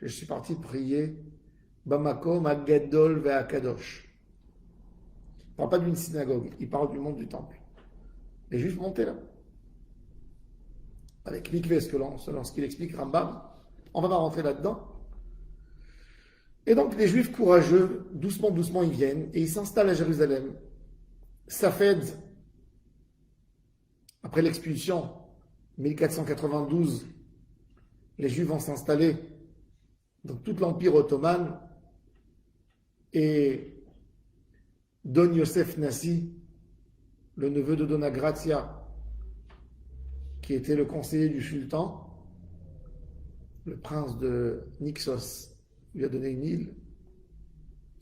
je suis parti prier Bamakom Agadol Ve'akadosh. Il ne parle pas d'une synagogue, il parle du monde du temple. Les Juifs montaient là. Avec mikvé, selon ce qu'il explique Rambam. On va pas rentrer là-dedans. Et donc les Juifs courageux, doucement, doucement, ils viennent et ils s'installent à Jérusalem. Safed, après l'expulsion, 1492, les Juifs vont s'installer dans tout l'Empire ottoman et Don Yosef Nassi, le neveu de Dona Grazia, qui était le conseiller du sultan, le prince de Naxos, lui a donné une île.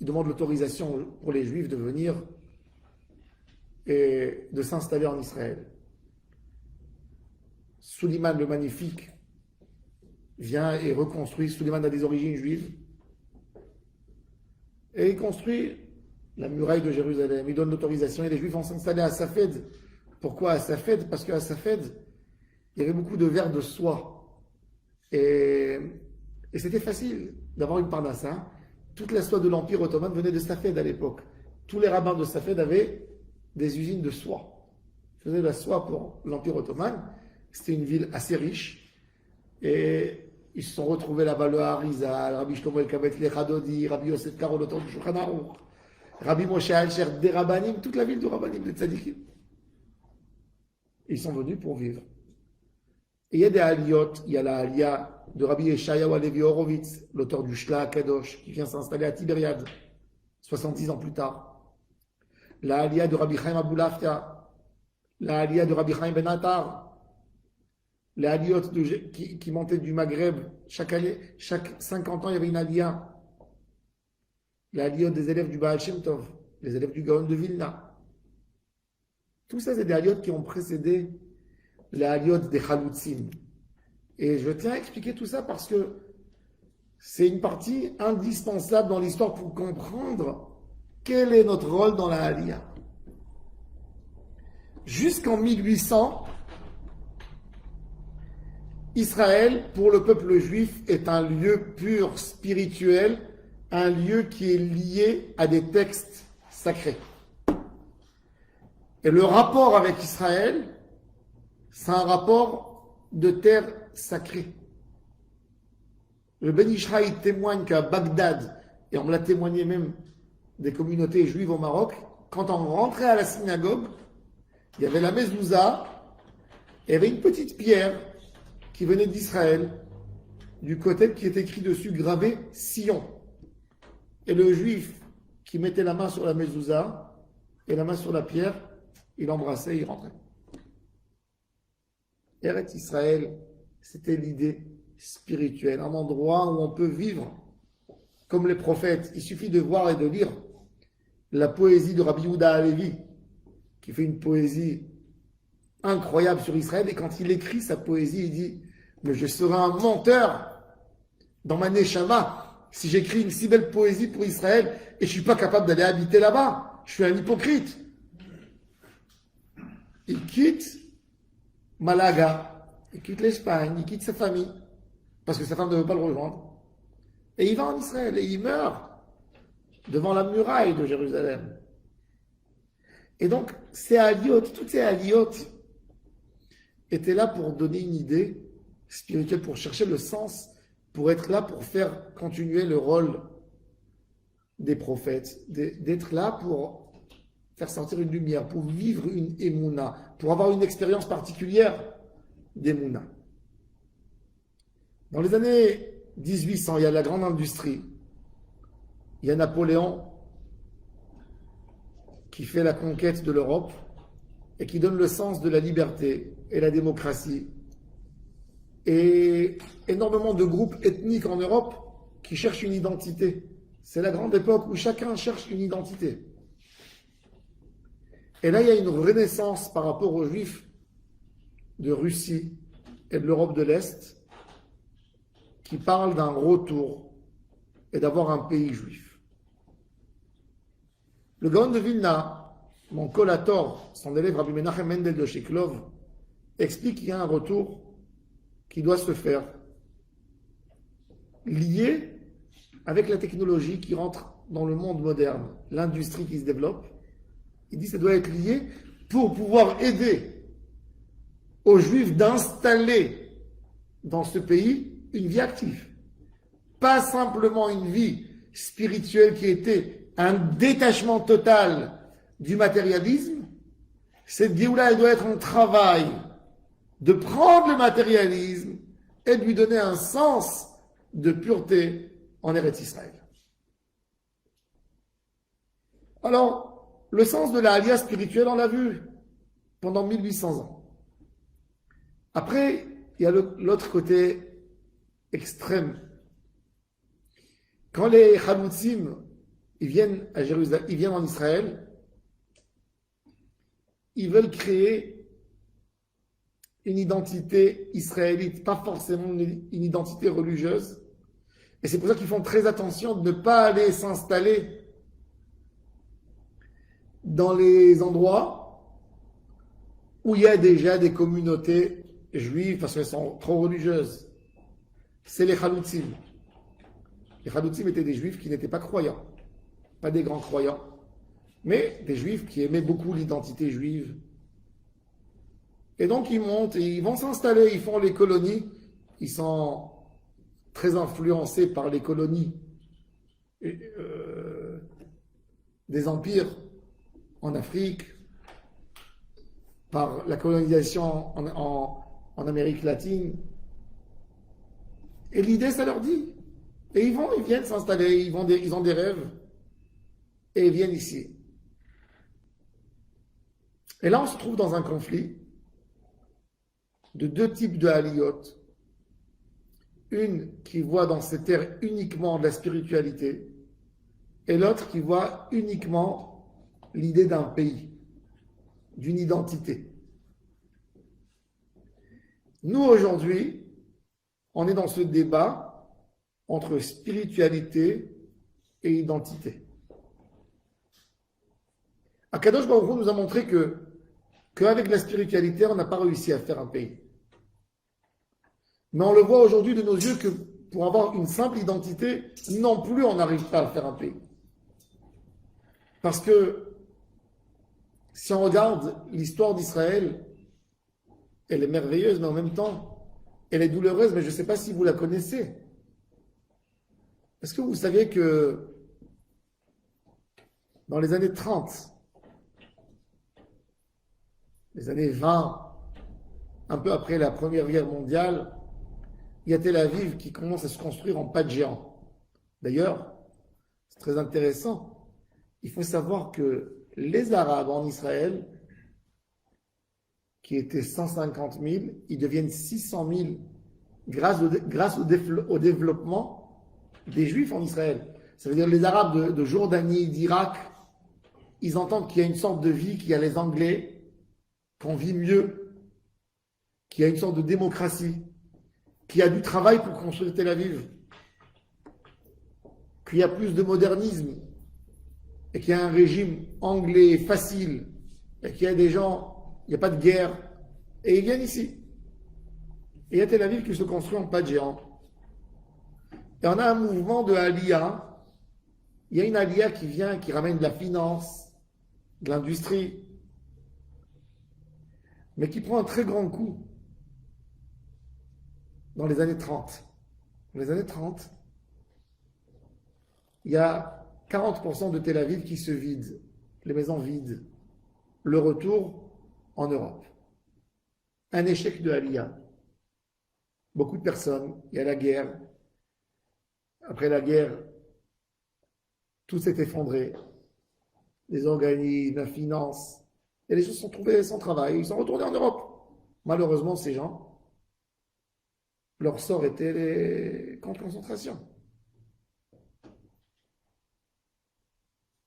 Il demande l'autorisation pour les Juifs de venir et de s'installer en Israël. Suleiman le Magnifique vient et reconstruit. Suleiman a des origines juives. Et il construit la muraille de Jérusalem. Il donne l'autorisation et les Juifs vont s'installer à Safed. Pourquoi à Safed? Parce qu'à Safed, il y avait beaucoup de vers de soie. Et c'était facile d'avoir une parnassa. Toute la soie de l'Empire ottoman venait de Safed à l'époque. Tous les rabbins de Safed avaient des usines de soie. Ils faisaient de la soie pour l'Empire ottoman. C'était une ville assez riche. Et ils se sont retrouvés là-bas, le Harizal, Rabbi Shlomo El-Kabet Lechadodi, Rabbi Yosef Karo, l'auteur du Shulchan Aruch, Rabbi Moshe Alcher, des Rabbanim, toute la ville de Rabbanim, des Tzadikim. Ils sont venus pour vivre. Et il y a des aliyot, il y a la aliyah de Rabbi Yeshayahu Alevi Horowitz, l'auteur du Shla Kadosh, qui vient s'installer à Tibériade, 70 ans plus tard. La aliyah de Rabbi Chaim Aboulafia, la aliyah de Rabbi Chaim Ben Attar, les aliyot qui montaient du Maghreb, chaque année, chaque 50 ans, il y avait une aliyah. Les aliyot des élèves du Baal Shem Tov, les élèves du Gaon de Vilna. Tout ça, c'est des aliyot qui ont précédé les aliyot des Chalutzim. Et je tiens à expliquer tout ça parce que c'est une partie indispensable dans l'histoire pour comprendre quel est notre rôle dans la aliyah. Jusqu'en 1800, Israël, pour le peuple juif, est un lieu pur, spirituel, un lieu qui est lié à des textes sacrés. Et le rapport avec Israël, c'est un rapport de terre sacrée. Le Ben Ishraï témoigne qu'à Bagdad, et on me l'a témoigné même des communautés juives au Maroc, quand on rentrait à la synagogue, il y avait la mezouza, et il y avait une petite pierre qui venait d'Israël, du côté qui est écrit dessus, gravé Sion. Et le juif qui mettait la main sur la mezouza et la main sur la pierre, il embrassait, il rentrait. Eretz Israël, c'était l'idée spirituelle, un endroit où on peut vivre comme les prophètes. Il suffit de voir et de lire la poésie de Rabbi Yehuda Halevi, qui fait une poésie incroyable sur Israël, et quand il écrit sa poésie, il dit « Mais je serai un menteur dans ma neshama si j'écris une si belle poésie pour Israël et je ne suis pas capable d'aller habiter là-bas. Je suis un hypocrite. » Il quitte Malaga, il quitte l'Espagne, il quitte sa famille, parce que sa femme ne veut pas le rejoindre. Et il va en Israël et il meurt devant la muraille de Jérusalem. Et donc, ces aliyot, toutes ces aliyot étaient là pour donner une idée spirituelle, pour chercher le sens, pour être là, pour faire continuer le rôle des prophètes, d'être là pour faire sortir une lumière, pour vivre une émouna, pour avoir une expérience particulière d'émouna. Dans les années 1800, il y a la grande industrie. Il y a Napoléon qui fait la conquête de l'Europe et qui donne le sens de la liberté et la démocratie. Et énormément de groupes ethniques en Europe qui cherchent une identité. C'est la grande époque où chacun cherche une identité. Et là, il y a une renaissance par rapport aux Juifs de Russie et de l'Europe de l'Est qui parlent d'un retour et d'avoir un pays juif. Le Gaon de Vilna, mon collator, son élève Rabbi Menachem Mendel de Sheklov, explique qu'il y a un retour qui doit se faire, lié avec la technologie qui rentre dans le monde moderne, l'industrie qui se développe. Il dit que ça doit être lié pour pouvoir aider aux Juifs d'installer dans ce pays une vie active. Pas simplement une vie spirituelle qui était un détachement total du matérialisme. Cette Géoula, elle doit être un travail de prendre le matérialisme et de lui donner un sens de pureté en Eretz Israël. Alors, le sens de la Aliyah spirituelle, on l'a vu pendant 1800 ans. Après, il y a l'autre côté extrême. Quand les Chaloutzim, ils viennent à Jérusalem, ils viennent en Israël, ils veulent créer une identité israélite, pas forcément une identité religieuse. Et c'est pour ça qu'ils font très attention de ne pas aller s'installer dans les endroits où il y a déjà des communautés juives parce qu'elles sont trop religieuses. C'est les Chaloutzim. Les Chaloutzim étaient des juifs qui n'étaient pas croyants, pas des grands croyants, mais des juifs qui aimaient beaucoup l'identité juive. Et donc ils montent et ils vont s'installer, ils font les colonies, ils sont très influencés par les colonies des empires en Afrique, par la colonisation en Amérique latine. Et l'idée, ça leur dit. Et ils viennent s'installer, ils ont des rêves, et ils viennent ici. Et là, on se trouve dans un conflit de deux types de haliyot. Une qui voit dans ces terres uniquement de la spiritualité, et l'autre qui voit uniquement l'idée d'un pays, d'une identité. Nous, aujourd'hui, on est dans ce débat entre spiritualité et identité. Akadosh Baruch Hu nous a montré qu'avec la spiritualité, on n'a pas réussi à faire un pays. Mais on le voit aujourd'hui de nos yeux que pour avoir une simple identité, non plus on n'arrive pas à faire un pays. Parce que si on regarde l'histoire d'Israël, elle est merveilleuse, mais en même temps, elle est douloureuse, mais je ne sais pas si vous la connaissez. Est-ce que vous saviez que dans les années 30, les années 20, un peu après la Première Guerre mondiale, il y a Tel Aviv qui commence à se construire en pas de géant. D'ailleurs, c'est très intéressant. Il faut savoir que les Arabes en Israël, qui étaient 150 000, ils deviennent 600 000 grâce au développement des Juifs en Israël. Ça veut dire les Arabes de Jordanie, d'Irak, ils entendent qu'il y a une sorte de vie, qu'il y a les Anglais, qu'on vit mieux, qu'il y a une sorte de démocratie, qu'il y a du travail pour construire Tel Aviv, qu'il y a plus de modernisme, et qu'il y a un régime anglais facile, et qu'il y a des gens, il n'y a pas de guerre, et ils viennent ici. Et il y a Tel Aviv qui se construit en pas de géant. Et on a un mouvement de Aliyah. Il y a une Aliyah qui vient, qui ramène de la finance, de l'industrie, mais qui prend un très grand coup dans les années 30. Dans les années 30, il y a 40% de Tel Aviv qui se vide, les maisons vides. Le retour en Europe. Un échec de Aliyah. Beaucoup de personnes, il y a la guerre. Après la guerre, tout s'est effondré. Les organismes, la finance. Et les gens se sont trouvés sans travail. Ils sont retournés en Europe. Malheureusement, ces gens, leur sort était les camps de concentration.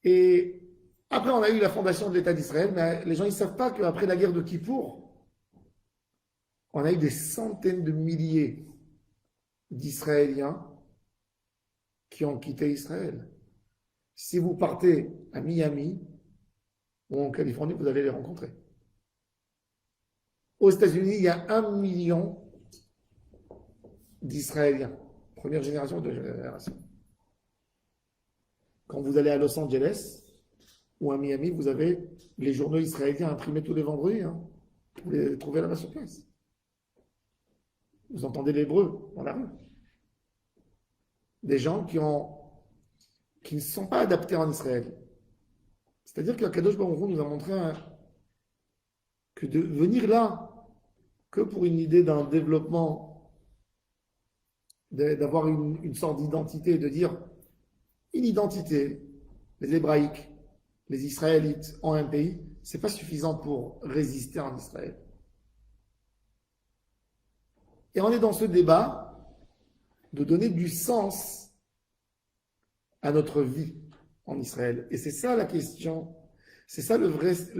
Et après, on a eu la fondation de l'État d'Israël, mais les gens ne savent pas qu'après la guerre de Kippour, on a eu des centaines de milliers d'Israéliens qui ont quitté Israël. Si vous partez à Miami ou en Californie, vous allez les rencontrer. Aux États-Unis, il y a 1 million d'Israéliens. Première génération, deuxième génération. Quand vous allez à Los Angeles ou à Miami, vous avez les journaux israéliens imprimés tous les vendredis. Hein. Vous les trouvez là-bas sur place. Vous entendez l'hébreu dans la rue. Des gens qui ne sont pas adaptés en Israël. C'est-à-dire que Kadosh Baruch Hu nous a montré que de venir là, que pour une idée d'un développement, d'avoir une sorte d'identité, de dire une identité, les Hébraïques, les Israélites en un pays, c'est pas suffisant pour résister en Israël. Et on est dans ce débat de donner du sens à notre vie en Israël. Et c'est ça la question, c'est ça le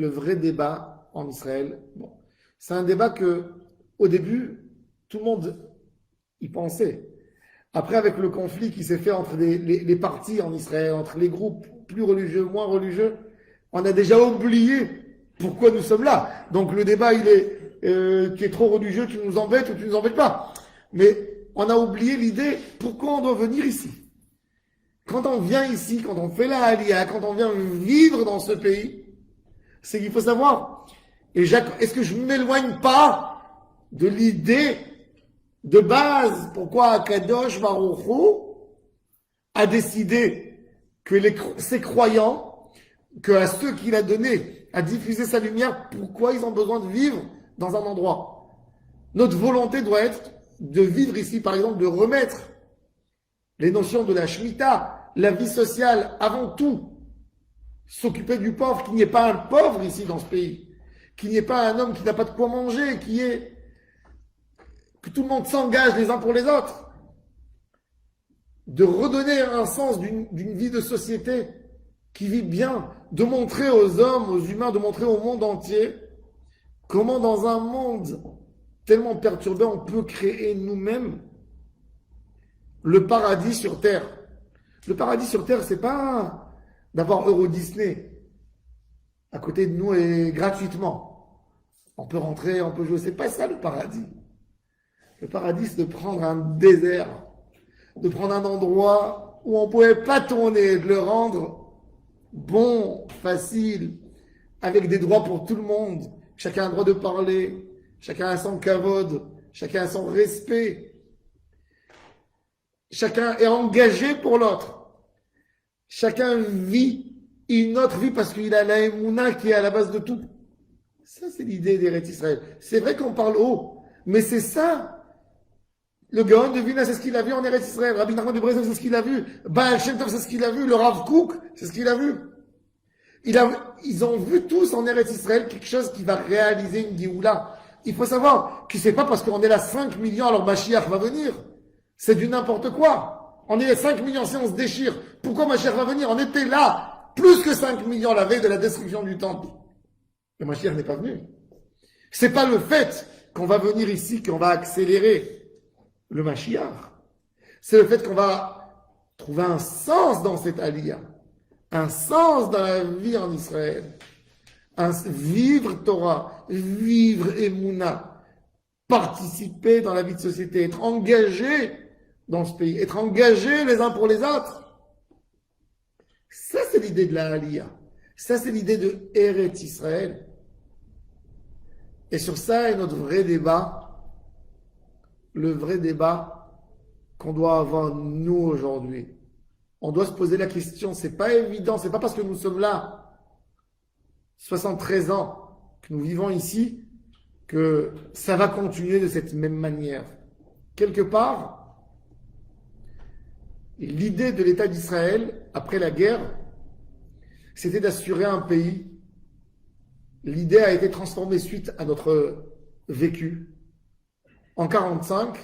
vrai débat en Israël. Bon, c'est un débat que, au début, tout le monde y pensait. Après, avec le conflit qui s'est fait entre les partis en Israël, entre les groupes plus religieux, moins religieux, on a déjà oublié pourquoi nous sommes là. Donc le débat, il est, tu es trop religieux, tu nous embêtes ou tu nous embêtes pas. Mais on a oublié l'idée, pourquoi on doit venir ici. Quand on vient ici, quand on fait la Aliyah, quand on vient vivre dans ce pays, c'est qu'il faut savoir, est-ce que je ne m'éloigne pas de l'idée de base, pourquoi Akadosh Baruch Hu a décidé que ces croyants, que à ceux qu'il a donné à diffuser sa lumière, pourquoi ils ont besoin de vivre dans un endroit. Notre volonté doit être de vivre ici, par exemple, de remettre les notions de la Shemitah, la vie sociale, avant tout. S'occuper du pauvre, qu'il n'y ait pas un pauvre ici dans ce pays, qu'il n'y ait pas un homme qui n'a pas de quoi manger, que tout le monde s'engage les uns pour les autres, de redonner un sens d'une vie de société qui vit bien, de montrer aux hommes, aux humains, de montrer au monde entier comment dans un monde tellement perturbé, on peut créer nous-mêmes le paradis sur Terre. Le paradis sur Terre, c'est pas d'avoir Euro Disney à côté de nous et gratuitement. On peut rentrer, on peut jouer, c'est pas ça le paradis. Le paradis, c'est de prendre un désert, de prendre un endroit où on ne pouvait pas tourner, de le rendre bon, facile, avec des droits pour tout le monde. Chacun a le droit de parler, chacun a son kavod, chacun a son respect. Chacun est engagé pour l'autre. Chacun vit une autre vie parce qu'il a la émouna qui est à la base de tout. Ça, c'est l'idée d'Eretz Israël. C'est vrai qu'on parle haut, mais c'est ça. Le Gaon de Vilna, c'est ce qu'il a vu en Eretz Israël. Rabbi Nachman de Breslev, c'est ce qu'il a vu. Baal Shem Tov, c'est ce qu'il a vu. Le Rav Kook, c'est ce qu'il a vu. Ils ont vu tous en Eretz Israël quelque chose qui va réaliser une Géoula. Il faut savoir que c'est pas parce qu'on est là 5 millions, alors Mashiach va venir. C'est du n'importe quoi. On est 5 millions si on se déchire. Pourquoi Mashiach va venir? On était là, plus que 5 millions la veille de la destruction du temple. Le Mashiach n'est pas venu. C'est pas le fait qu'on va venir ici qu'on va accélérer le Mashiach. C'est le fait qu'on va trouver un sens dans cette aliyah, un sens dans la vie en Israël, vivre Torah, vivre Emouna, participer dans la vie de société, être engagé dans ce pays, être engagé les uns pour les autres. Ça, c'est l'idée de la aliyah. Ça, c'est l'idée de Eretz Israël. Et sur ça est notre vrai débat, le vrai débat qu'on doit avoir nous aujourd'hui. On doit se poser la question, c'est pas évident, c'est pas parce que nous sommes là, 73 ans, que nous vivons ici, que ça va continuer de cette même manière. Quelque part, l'idée de l'État d'Israël, après la guerre, c'était d'assurer un pays. L'idée a été transformée suite à notre vécu. En 1945,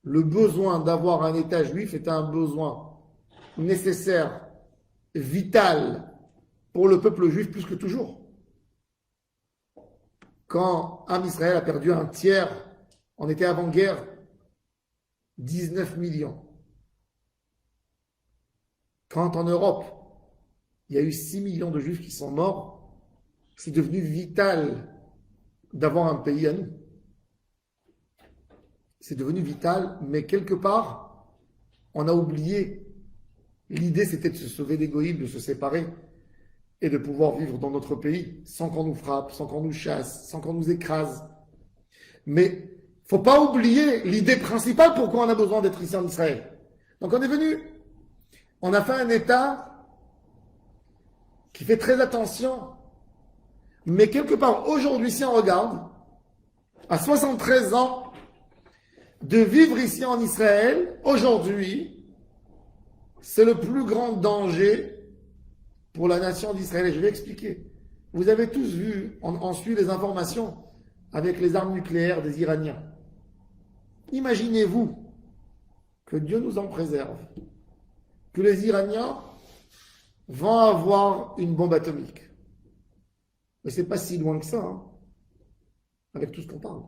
le besoin d'avoir un État juif était un besoin nécessaire, vital pour le peuple juif plus que toujours. Quand Am Israël a perdu un tiers, on était avant-guerre, 19 millions. Quand en Europe, il y a eu 6 millions de juifs qui sont morts, c'est devenu vital d'avoir un pays à nous. c'est devenu vital, mais quelque part, on a oublié. L'idée, c'était de se sauver des goïms, de se séparer et de pouvoir vivre dans notre pays sans qu'on nous frappe, sans qu'on nous chasse, sans qu'on nous écrase. Mais faut pas oublier l'idée principale pourquoi on a besoin d'être ici en Israël. Donc on est venu, on a fait un État qui fait très attention. Mais quelque part, aujourd'hui, si on regarde, à 73 ans, de vivre ici en Israël, aujourd'hui, c'est le plus grand danger pour la nation d'Israël. Et je vais expliquer. Vous avez tous vu, on suit les informations avec les armes nucléaires des Iraniens. Imaginez-vous que Dieu nous en préserve, que les Iraniens vont avoir une bombe atomique. Mais c'est pas si loin que ça, hein, avec tout ce qu'on parle.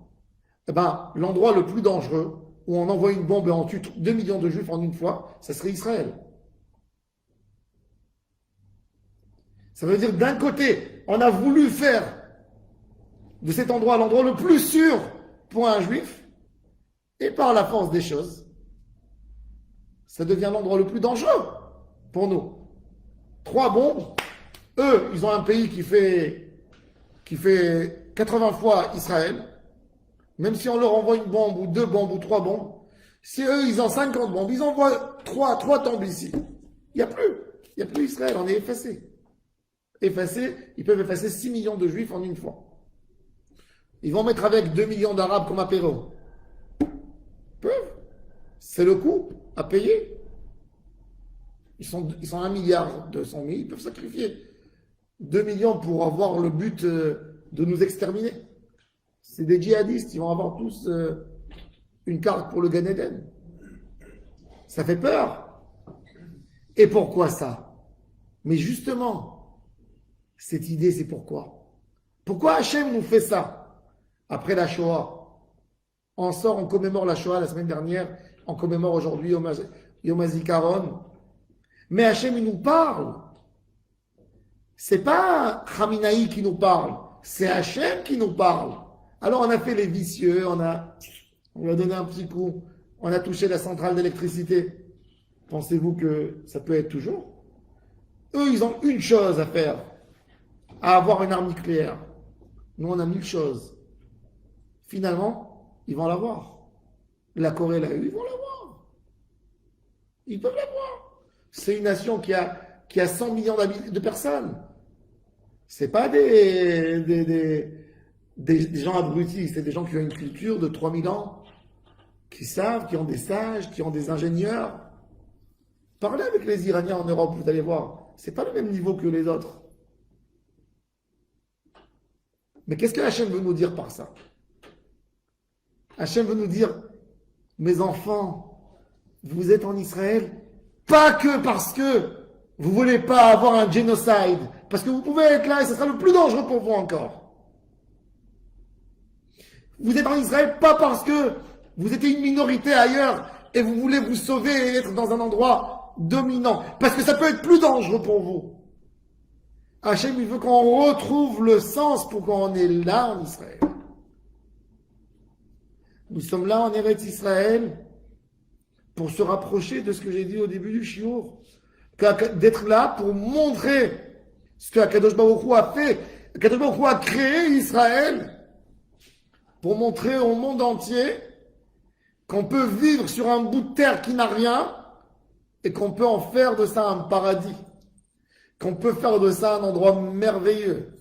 Eh ben, l'endroit le plus dangereux, où on envoie une bombe et on tue 2 millions de juifs en une fois, ça serait Israël. Ça veut dire, d'un côté, on a voulu faire de cet endroit l'endroit le plus sûr pour un juif, et par la force des choses, ça devient l'endroit le plus dangereux pour nous. 3 bombes, eux, ils ont un pays qui fait 80 fois Israël. Même si on leur envoie une bombe, ou 2 bombes, ou 3 bombes, si eux, ils ont 50 bombes, ils envoient 3 tombes ici. Il n'y a plus Israël, on est effacé. Effacé, ils peuvent effacer 6 millions de juifs en une fois. Ils vont mettre avec 2 millions d'arabes comme apéro. Ils peuvent. C'est le coût à payer. Ils sont 1 milliard 200 000, ils peuvent sacrifier 2 millions pour avoir le but de nous exterminer. C'est des djihadistes, ils vont avoir tous une carte pour le Gan Eden. Ça fait peur. Et pourquoi ça? Mais justement, cette idée, c'est pourquoi? Pourquoi Hachem nous fait ça? Après la Shoah, on commémore la Shoah la semaine dernière, on commémore aujourd'hui Yom HaZikaron. Mais Hachem, il nous parle. C'est pas Khamenei qui nous parle, c'est Hachem qui nous parle. Alors on a fait les vicieux, on lui a donné un petit coup, on a touché la centrale d'électricité. Pensez-vous que ça peut être toujours? Eux, ils ont une chose à faire, à avoir une arme nucléaire. Nous, on a 1000 choses. Finalement, ils vont l'avoir. La Corée l'a eu, ils vont l'avoir. Ils peuvent l'avoir. C'est une nation qui a 100 millions de personnes. C'est pas des gens abrutis, c'est des gens qui ont une culture de 3000 ans, qui savent, qui ont des sages, qui ont des ingénieurs. Parlez avec les Iraniens en Europe, vous allez voir. C'est pas le même niveau que les autres. Mais qu'est-ce que Hachem veut nous dire par ça? Hachem veut nous dire, mes enfants, vous êtes en Israël, pas que parce que vous ne voulez pas avoir un génocide, parce que vous pouvez être là et ce sera le plus dangereux pour vous encore. Vous êtes en Israël pas parce que vous êtes une minorité ailleurs et vous voulez vous sauver et être dans un endroit dominant, parce que ça peut être plus dangereux pour vous. Hachem, il veut qu'on retrouve le sens pourquoi on est là en Israël. Nous sommes là en Eretz Israël pour se rapprocher de ce que j'ai dit au début du shiur, d'être là pour montrer ce que Akadosh Baruch Hu a fait. Akadosh Baruch Hu a créé Israël pour montrer au monde entier qu'on peut vivre sur un bout de terre qui n'a rien et qu'on peut en faire de ça un paradis, qu'on peut faire de ça un endroit merveilleux,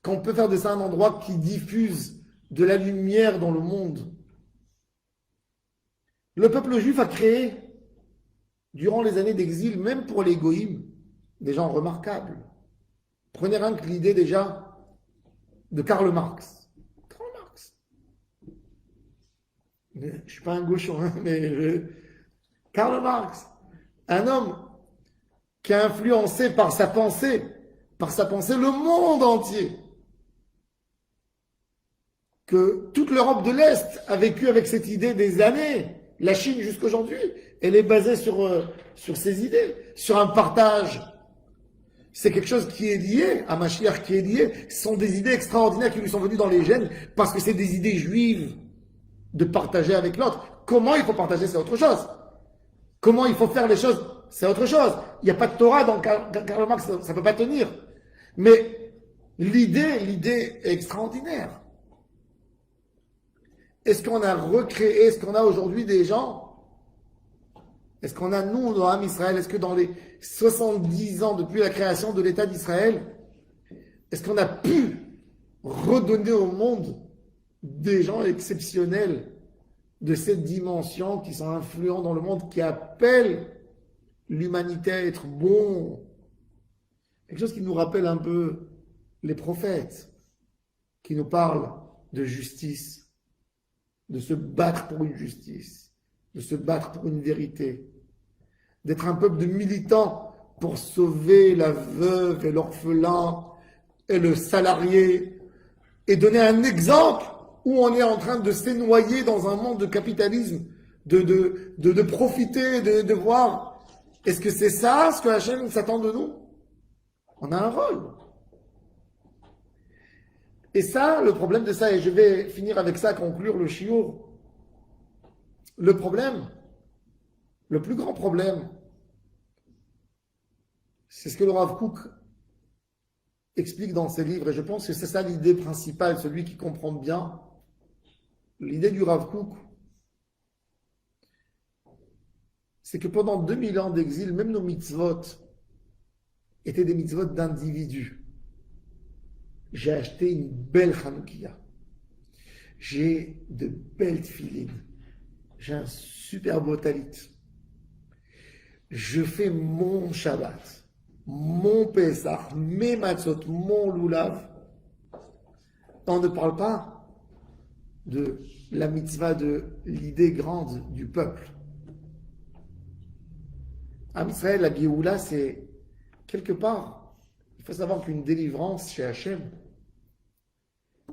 qu'on peut faire de ça un endroit qui diffuse de la lumière dans le monde. Le peuple juif a créé, durant les années d'exil, même pour les goïms, des gens remarquables. Prenez rien que l'idée déjà de Karl Marx. Karl Marx. Je ne suis pas un gauchon, hein, mais Karl Marx, un homme qui a influencé par sa pensée le monde entier. Que toute l'Europe de l'Est a vécu avec cette idée des années. La Chine jusqu'à aujourd'hui, elle est basée sur ces idées, sur un partage. C'est quelque chose qui est lié à Mashiach, qui est lié. Ce sont des idées extraordinaires qui lui sont venues dans les gènes parce que c'est des idées juives de partager avec l'autre. Comment il faut partager, c'est autre chose. Comment il faut faire les choses, c'est autre chose. Il n'y a pas de Torah dans Karl Marx, ça ne peut pas tenir. Mais l'idée est extraordinaire. Est-ce qu'on a recréé, est-ce qu'on a aujourd'hui des gens, est-ce qu'on a nous, dans l'âme Israël, est-ce que dans les 70 ans depuis la création de l'État d'Israël, est-ce qu'on a pu redonner au monde des gens exceptionnels de cette dimension qui sont influents dans le monde, qui appellent l'humanité à être bon? Quelque chose qui nous rappelle un peu les prophètes, qui nous parlent de justice, de se battre pour une justice, de se battre pour une vérité, d'être un peuple de militants pour sauver la veuve et l'orphelin et le salarié, et donner un exemple où on est en train de s'énoyer dans un monde de capitalisme, de profiter, de voir. Est-ce que c'est ça ce que Hachem s'attend de nous? On a un rôle. Et ça, le problème de ça, et je vais finir avec ça, conclure le shiur. Le problème, le plus grand problème, c'est ce que le Rav Kook explique dans ses livres, et je pense que c'est ça l'idée principale, celui qui comprend bien l'idée du Rav Kook, c'est que pendant 2000 ans d'exil, même nos mitzvot étaient des mitzvot d'individus. J'ai acheté une belle Hanoukia. J'ai de belles tefilines. J'ai un super beau talit. Je fais mon Shabbat, mon Pesach, mes matzot, mon loulav. On ne parle pas de la mitzvah, de l'idée grande du peuple. Am Israël, la Géoula, c'est quelque part, il faut savoir qu'une délivrance chez Hachem,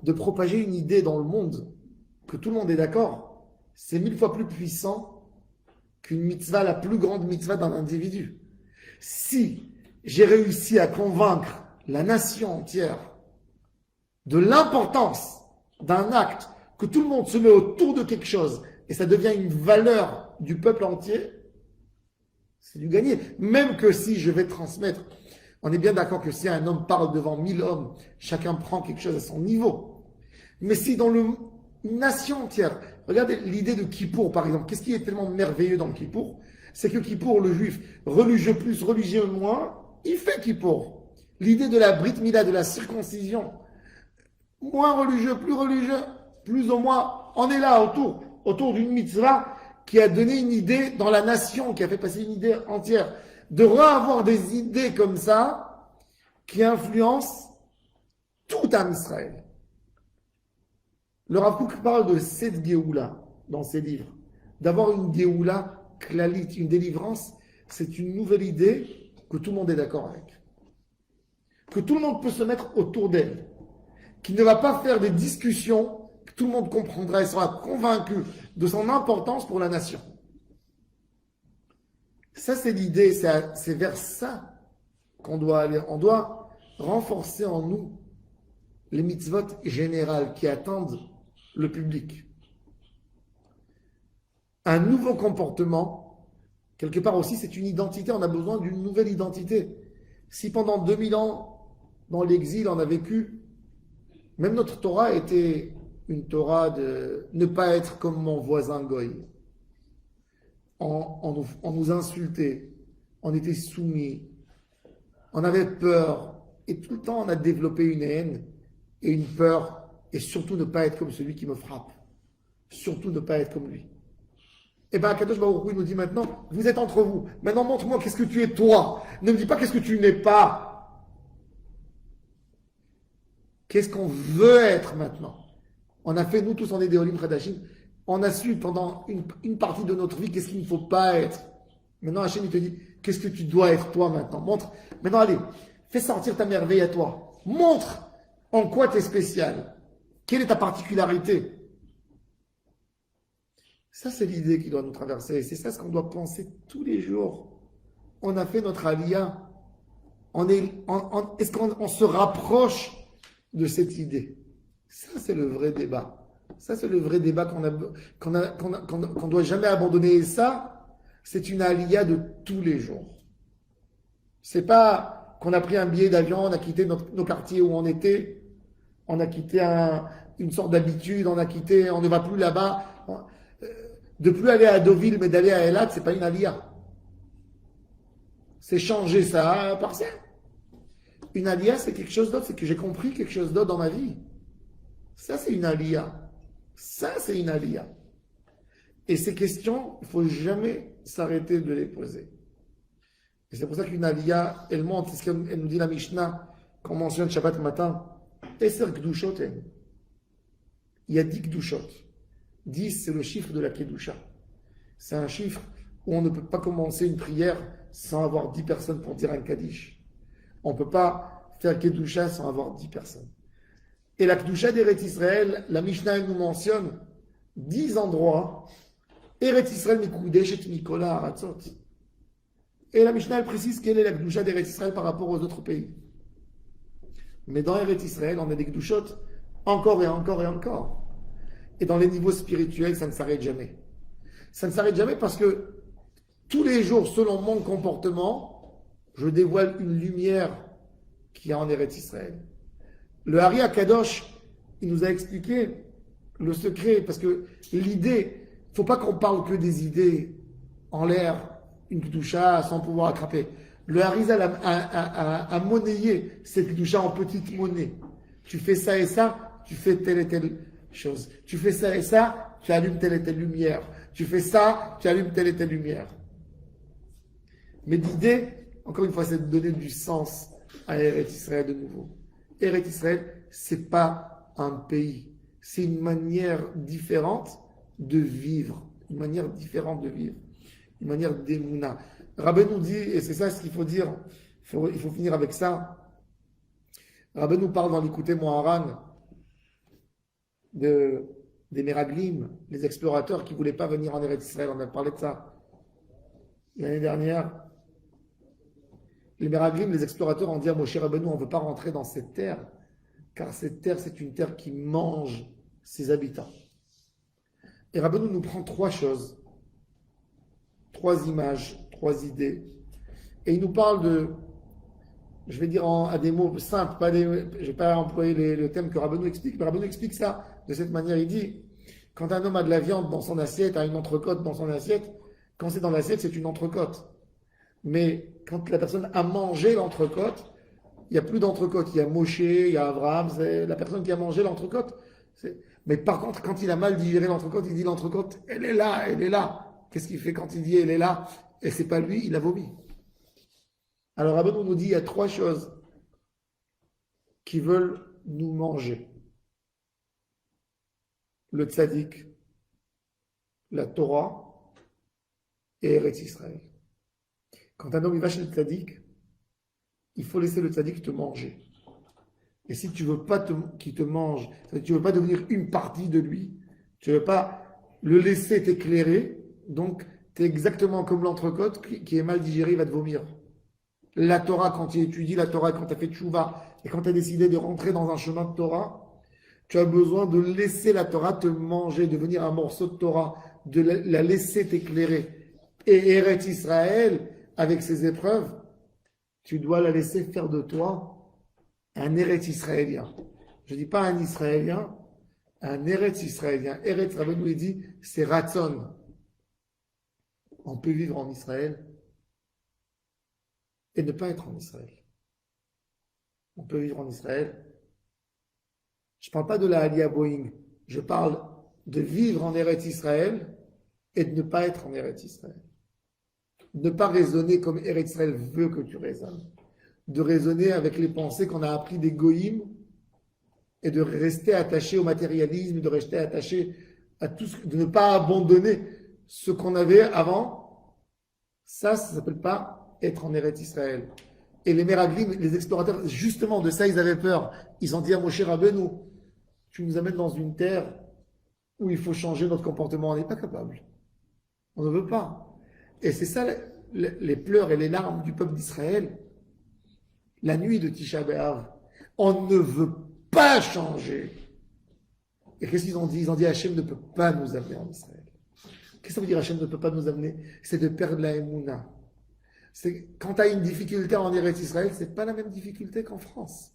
de propager une idée dans le monde, que tout le monde est d'accord, c'est 1000 fois plus puissant qu'une mitzvah, la plus grande mitzvah d'un individu. Si j'ai réussi à convaincre la nation entière de l'importance d'un acte, que tout le monde se met autour de quelque chose, et ça devient une valeur du peuple entier, c'est du gagné. Même que si je vais transmettre, on est bien d'accord que si un homme parle devant 1000 hommes, chacun prend quelque chose à son niveau. Mais si dans une nation entière, regardez l'idée de Kippour par exemple, qu'est-ce qui est tellement merveilleux dans le Kippour? C'est que Kippour, le juif, religieux plus, religieux moins, il fait Kippour. L'idée de la Brit Mila, de la circoncision, moins religieux, plus ou moins, on est là autour d'une mitzvah qui a donné une idée dans la nation, qui a fait passer une idée entière. De re-avoir des idées comme ça, qui influencent tout un Israël. Le Rav Kook parle de cette Géoula dans ses livres. D'avoir une Géoula klalit, une délivrance, c'est une nouvelle idée que tout le monde est d'accord avec. Que tout le monde peut se mettre autour d'elle. Qui ne va pas faire des discussions, que tout le monde comprendra et sera convaincu de son importance pour la nation. Ça, c'est l'idée, c'est vers ça qu'on doit aller. On doit renforcer en nous les mitzvot générales qui attendent le public. Un nouveau comportement, quelque part aussi, c'est une identité. On a besoin d'une nouvelle identité. Si pendant 2000 ans, dans l'exil, on a vécu, même notre Torah était une Torah de ne pas être comme mon voisin Goy. On nous insultait, on était soumis, on avait peur, et tout le temps on a développé une haine et une peur, et surtout ne pas être comme celui qui me frappe, surtout ne pas être comme lui. Et bien Akadosh Baruch Hu nous dit maintenant, vous êtes entre vous, maintenant montre-moi qu'est-ce que tu es toi, ne me dis pas qu'est-ce que tu n'es pas. Qu'est-ce qu'on veut être maintenant? On a fait, nous tous, on est des Olim Khadashim. On a su pendant une partie de notre vie qu'est-ce qu'il ne faut pas être. Maintenant, Hachem, il te dit, qu'est-ce que tu dois être toi maintenant? Montre. Maintenant, allez, fais sortir ta merveille à toi. Montre en quoi tu es spécial. Quelle est ta particularité? Ça, c'est l'idée qui doit nous traverser. C'est ça ce qu'on doit penser tous les jours. On a fait notre aliyah. Est-ce qu'on se rapproche de cette idée? Ça, c'est le vrai débat. Ça, c'est le vrai débat qu'on doit jamais abandonner. Et ça, c'est une aliyah de tous les jours. C'est pas qu'on a pris un billet d'avion, on a quitté nos quartiers où on était, on a quitté une sorte d'habitude, on ne va plus là-bas. De plus aller à Deauville, mais d'aller à Eilat, c'est pas une aliyah. C'est changer ça par ça. Une aliyah, c'est quelque chose d'autre, c'est que j'ai compris quelque chose d'autre dans ma vie. Ça, c'est une aliyah. Ça, c'est une aliyah. Et ces questions, il ne faut jamais s'arrêter de les poser. Et c'est pour ça qu'une aliyah, elle monte, c'est ce qu'elle nous dit la Mishnah, qu'on mentionne Shabbat matin. Eser Gdushot, il y a 10 Gdushot. 10, c'est le chiffre de la Kedusha. C'est un chiffre où on ne peut pas commencer une prière sans avoir 10 personnes pour dire un Kaddish. On ne peut pas faire Kedusha sans avoir 10 personnes. Et la Kedusha d'Eretz Israël, la Mishnah elle nous mentionne 10 endroits. Eretz Israël Mikudesh et Mikola Aratzot. Et la Mishnah elle précise quelle est la Kedusha d'Eretz Israël par rapport aux autres pays. Mais dans Eretz Israël, on a des Kedushot encore et encore et encore. Et dans les niveaux spirituels, ça ne s'arrête jamais. Ça ne s'arrête jamais parce que tous les jours, selon mon comportement, je dévoile une lumière qui est en Eretz Israël. Le Hari Akadosh, il nous a expliqué le secret, parce que l'idée, il ne faut pas qu'on parle que des idées en l'air, une Kedusha sans pouvoir attraper. Le Harizal a monnayé cette Kedusha en petite monnaie. Tu fais ça et ça, tu fais telle et telle chose. Tu fais ça et ça, tu allumes telle et telle lumière. Tu fais ça, tu allumes telle et telle lumière. Mais l'idée, encore une fois, c'est de donner du sens à Eretz Israël de nouveau. Eretz Israël, c'est pas un pays. C'est une manière différente de vivre. Une manière différente de vivre. Une manière d'émouna. Rabbi nous dit, et c'est ça ce qu'il faut dire, il faut finir avec ça. Rabbi nous parle dans l'écouté Moharan des Meraglim, les explorateurs qui ne voulaient pas venir en Eretz Israël. On a parlé de ça l'année dernière. Les Meraglim, les explorateurs ont dit à Moshe Rabbeinu, on ne veut pas rentrer dans cette terre, car cette terre, c'est une terre qui mange ses habitants. Et Rabbeinu nous prend 3 choses, 3 images, 3 idées. Et il nous parle de, je vais dire à des mots simples, je ne vais pas employer le thème que Rabbeinu explique, mais Rabbeinu explique ça de cette manière. Il dit, quand un homme a de la viande dans son assiette, a une entrecôte dans son assiette, quand c'est dans l'assiette, c'est une entrecôte. Mais quand la personne a mangé l'entrecôte, il n'y a plus d'entrecôte. Il y a Moshe, il y a Abraham, c'est la personne qui a mangé l'entrecôte. Mais par contre, quand il a mal digéré l'entrecôte, il dit l'entrecôte, elle est là, elle est là. Qu'est-ce qu'il fait quand il dit elle est là? Et c'est pas lui, il a vomi. Alors Rabbeinu nous dit il y a 3 choses qui veulent nous manger. Le tzaddik, la Torah et Eretz Israël. Quand un homme il va chez le tzaddik, il faut laisser le tzaddik te manger. Et si tu ne veux pas qu'il te mange, tu ne veux pas devenir une partie de lui, tu ne veux pas le laisser t'éclairer, donc tu es exactement comme l'entrecôte qui est mal digéré, il va te vomir. La Torah, quand tu étudies la Torah, quand tu as fait tchouva, et quand tu as décidé de rentrer dans un chemin de Torah, tu as besoin de laisser la Torah te manger, devenir un morceau de Torah, de la laisser t'éclairer. Et Eretz Israël, avec ses épreuves, tu dois la laisser faire de toi un Eretz Israélien. Je ne dis pas un Israélien, un Eretz Israélien. Eretz, Rabbeinu dit, c'est Ratzon. On peut vivre en Israël et ne pas être en Israël. On peut vivre en Israël. Je ne parle pas de la Aliyah Boeing. Je parle de vivre en Eretz Israël et de ne pas être en Eretz Israël. Ne pas raisonner comme Eretz Israël veut que tu raisonnes. De raisonner avec les pensées qu'on a appris des goïms et de rester attaché au matérialisme, de rester attaché à tout ce, de ne pas abandonner ce qu'on avait avant. Ça ne s'appelle pas être en Eretz Israël. Et les Meraglim, les explorateurs, justement de ça ils avaient peur. Ils ont dit à Moshe Rabbeinu, tu nous amènes dans une terre où il faut changer notre comportement. On n'est pas capable. On ne veut pas. Et c'est ça les pleurs et les larmes du peuple d'Israël. La nuit de Tisha B'Av, on ne veut pas changer. Et qu'est-ce qu'ils ont dit? Ils ont dit Hachem ne peut pas nous amener en Israël. Qu'est-ce que ça veut dire Hachem ne peut pas nous amener? C'est de perdre la Emouna. Quand tu as une difficulté en Eretz Israël, c'est pas la même difficulté qu'en France.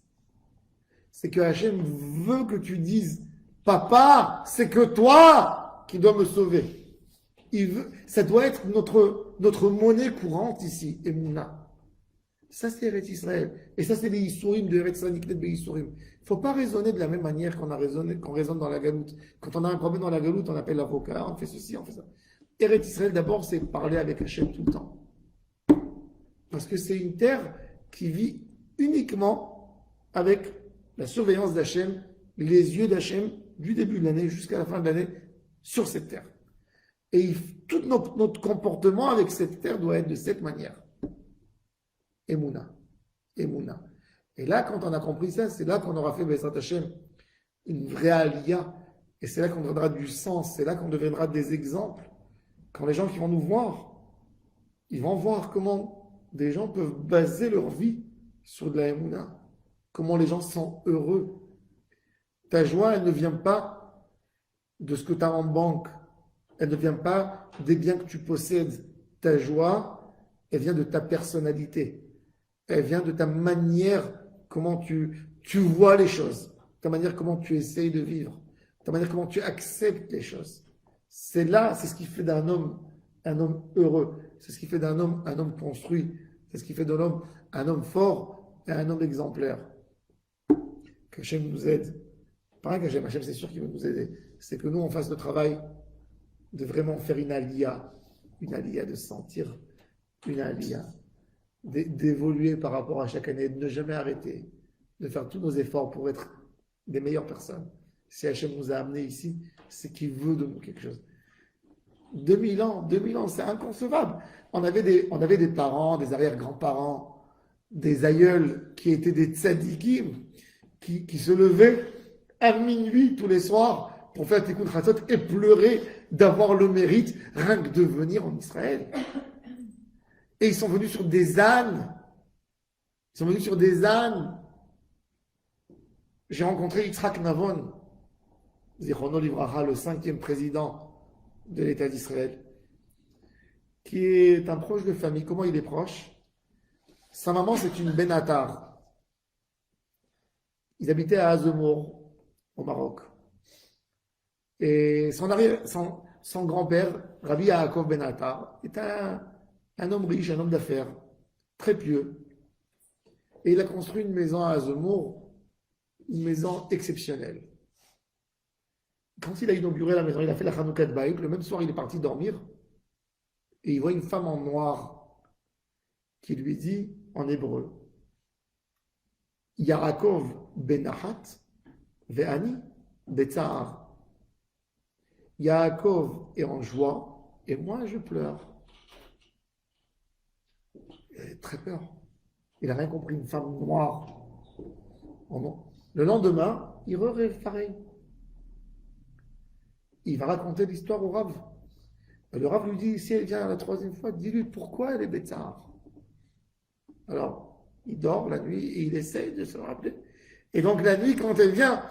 C'est que Hachem veut que tu dises Papa, c'est que toi qui dois me sauver. Ça doit être notre monnaie courante ici, Emouna. Ça, c'est Eretz Israël. Et ça, c'est les Issourim de Eretz Israël, Niklet Issourim. Il ne faut pas raisonner de la même manière qu'on raisonne dans la galoute. Quand on a un problème dans la galoute, on appelle l'avocat, on fait ceci, on fait ça. Eretz Israël, d'abord, c'est parler avec Hachem tout le temps. Parce que c'est une terre qui vit uniquement avec la surveillance d'Hachem, les yeux d'Hachem, du début de l'année jusqu'à la fin de l'année, sur cette terre. Et tout notre comportement avec cette terre doit être de cette manière. Emouna. Emouna. Et là, quand on a compris ça, c'est là qu'on aura fait Bezrat Hashem une vraie aliyah. Et c'est là qu'on donnera du sens. C'est là qu'on deviendra des exemples. Quand les gens qui vont nous voir, ils vont voir comment des gens peuvent baser leur vie sur de la Emouna. Comment les gens sont heureux. Ta joie, elle ne vient pas de ce que tu as en banque. Elle ne vient pas des biens que tu possèdes. Ta joie, elle vient de ta personnalité. Elle vient de ta manière, comment tu vois les choses, ta manière comment tu essayes de vivre, ta manière comment tu acceptes les choses. C'est ce qui fait d'un homme un homme heureux, c'est ce qui fait d'un homme un homme construit, c'est ce qui fait d'un homme un homme fort et un homme exemplaire. Qu'Hachem nous aide. Pas qu'Hachem, c'est sûr qu'il va nous aider. C'est que nous, on fasse le travail de vraiment faire une aliyah, de sentir une aliyah. D'évoluer par rapport à chaque année, de ne jamais arrêter, de faire tous nos efforts pour être des meilleures personnes. Si Hachem nous a amenés ici, c'est qu'il veut de nous quelque chose. 2000 ans, c'est inconcevable. On avait des parents, des arrière-grands-parents, des aïeuls qui étaient des tzadikim, qui se levaient à minuit tous les soirs pour faire Tikkun Chatzot et pleurer d'avoir le mérite rien que de venir en Israël. Et ils sont venus sur des ânes. J'ai rencontré Yitzhak Navon, Zichrono Livracha, le 5e président de l'État d'Israël, qui est un proche de famille. Comment il est proche? Sa maman, c'est une Benatar. Ils habitaient à Azemour, au Maroc. Et son grand-père, Rabbi Yaakov Benatar, est un homme riche, un homme d'affaires, très pieux. Et il a construit une maison à Azemour, une maison exceptionnelle. Quand il a inauguré la maison, il a fait la Chanukah de Baïk, le même soir, il est parti dormir, et il voit une femme en noir qui lui dit en hébreu, Yaakov Benahat Ve'ani Betzahar. Yaakov est en joie, et moi je pleure. Il a très peur. Il n'a rien compris, une femme noire. Le lendemain, il rêve pareil. Il va raconter l'histoire au Rav. Et le Rav lui dit, si elle vient la 3e fois, dis-lui pourquoi elle est Bétsar. Alors, il dort la nuit et il essaye de se rappeler. Et donc la nuit, quand elle vient,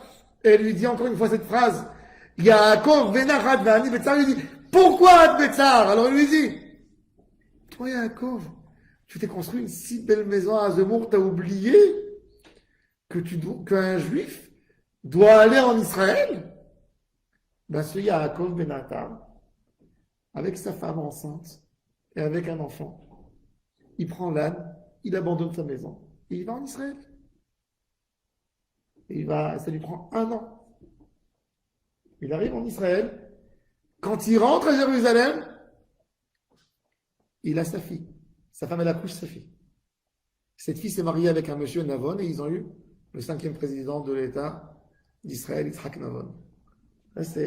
elle lui dit encore une fois cette phrase, Yaakov Benachat Vani Bétsar, lui dit, pourquoi Bétsar? Alors il lui dit, toi Yaakov, tu t'es construit une si belle maison à Zemmour, t'as oublié qu'un juif doit aller en Israël? Ben, ce Yaakov Benatar, avec sa femme enceinte et avec un enfant, il prend l'âne, il abandonne sa maison et il va en Israël. Et ça lui prend 1 an. Il arrive en Israël. Quand il rentre à Jérusalem, il a sa fille. Sa femme, elle accouche sa fille. Cette fille s'est mariée avec un monsieur Navon et ils ont eu le 5e président de l'État d'Israël, Yitzhak Navon. Ça,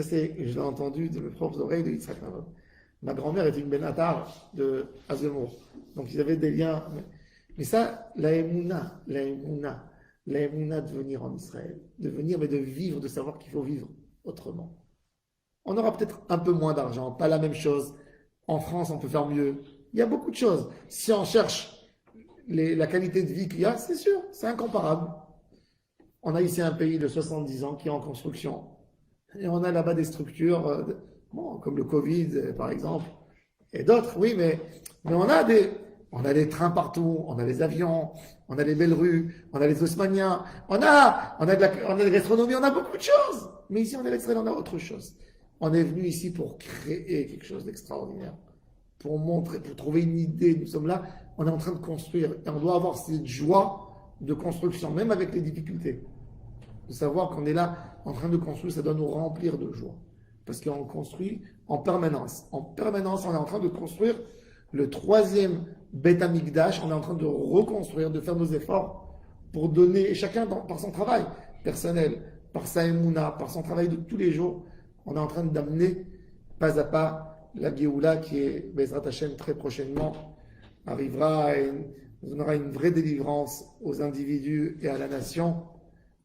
je l'ai entendu de mes propres oreilles de Yitzhak Navon. Ma grand-mère était une Benatar de Azemour. Donc ils avaient des liens. Mais ça, la Emouna de venir en Israël, de venir, mais de vivre, de savoir qu'il faut vivre autrement. On aura peut-être un peu moins d'argent, pas la même chose. En France, on peut faire mieux. Il y a beaucoup de choses. Si on cherche la qualité de vie qu'il y a, c'est sûr, c'est incomparable. On a ici un pays de 70 ans qui est en construction. Et on a là-bas des structures, bon, comme le Covid, par exemple, et d'autres, oui, mais on a des trains partout, on a les avions, on a les belles rues, on a les Haussmanniens, on a de la gastronomie, on a beaucoup de choses. Mais ici, on est l'extrait, on a autre chose. On est venu ici pour créer quelque chose d'extraordinaire, pour montrer, pour trouver une idée. Nous sommes là, on est en train de construire, et on doit avoir cette joie de construction, même avec les difficultés. De savoir qu'on est là en train de construire, ça doit nous remplir de joie. Parce qu'on construit en permanence. En permanence, on est en train de construire le troisième Beth Amikdash. On est en train de reconstruire, de faire nos efforts pour donner, et chacun par son travail personnel, par sa émouna, par son travail de tous les jours, on est en train d'amener pas à pas la Géoula qui est, Bezrat Hashem, très prochainement, arrivera et donnera une vraie délivrance aux individus et à la nation.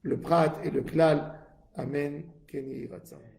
Le Prat et le Klal. Amen. Keni Ratzah.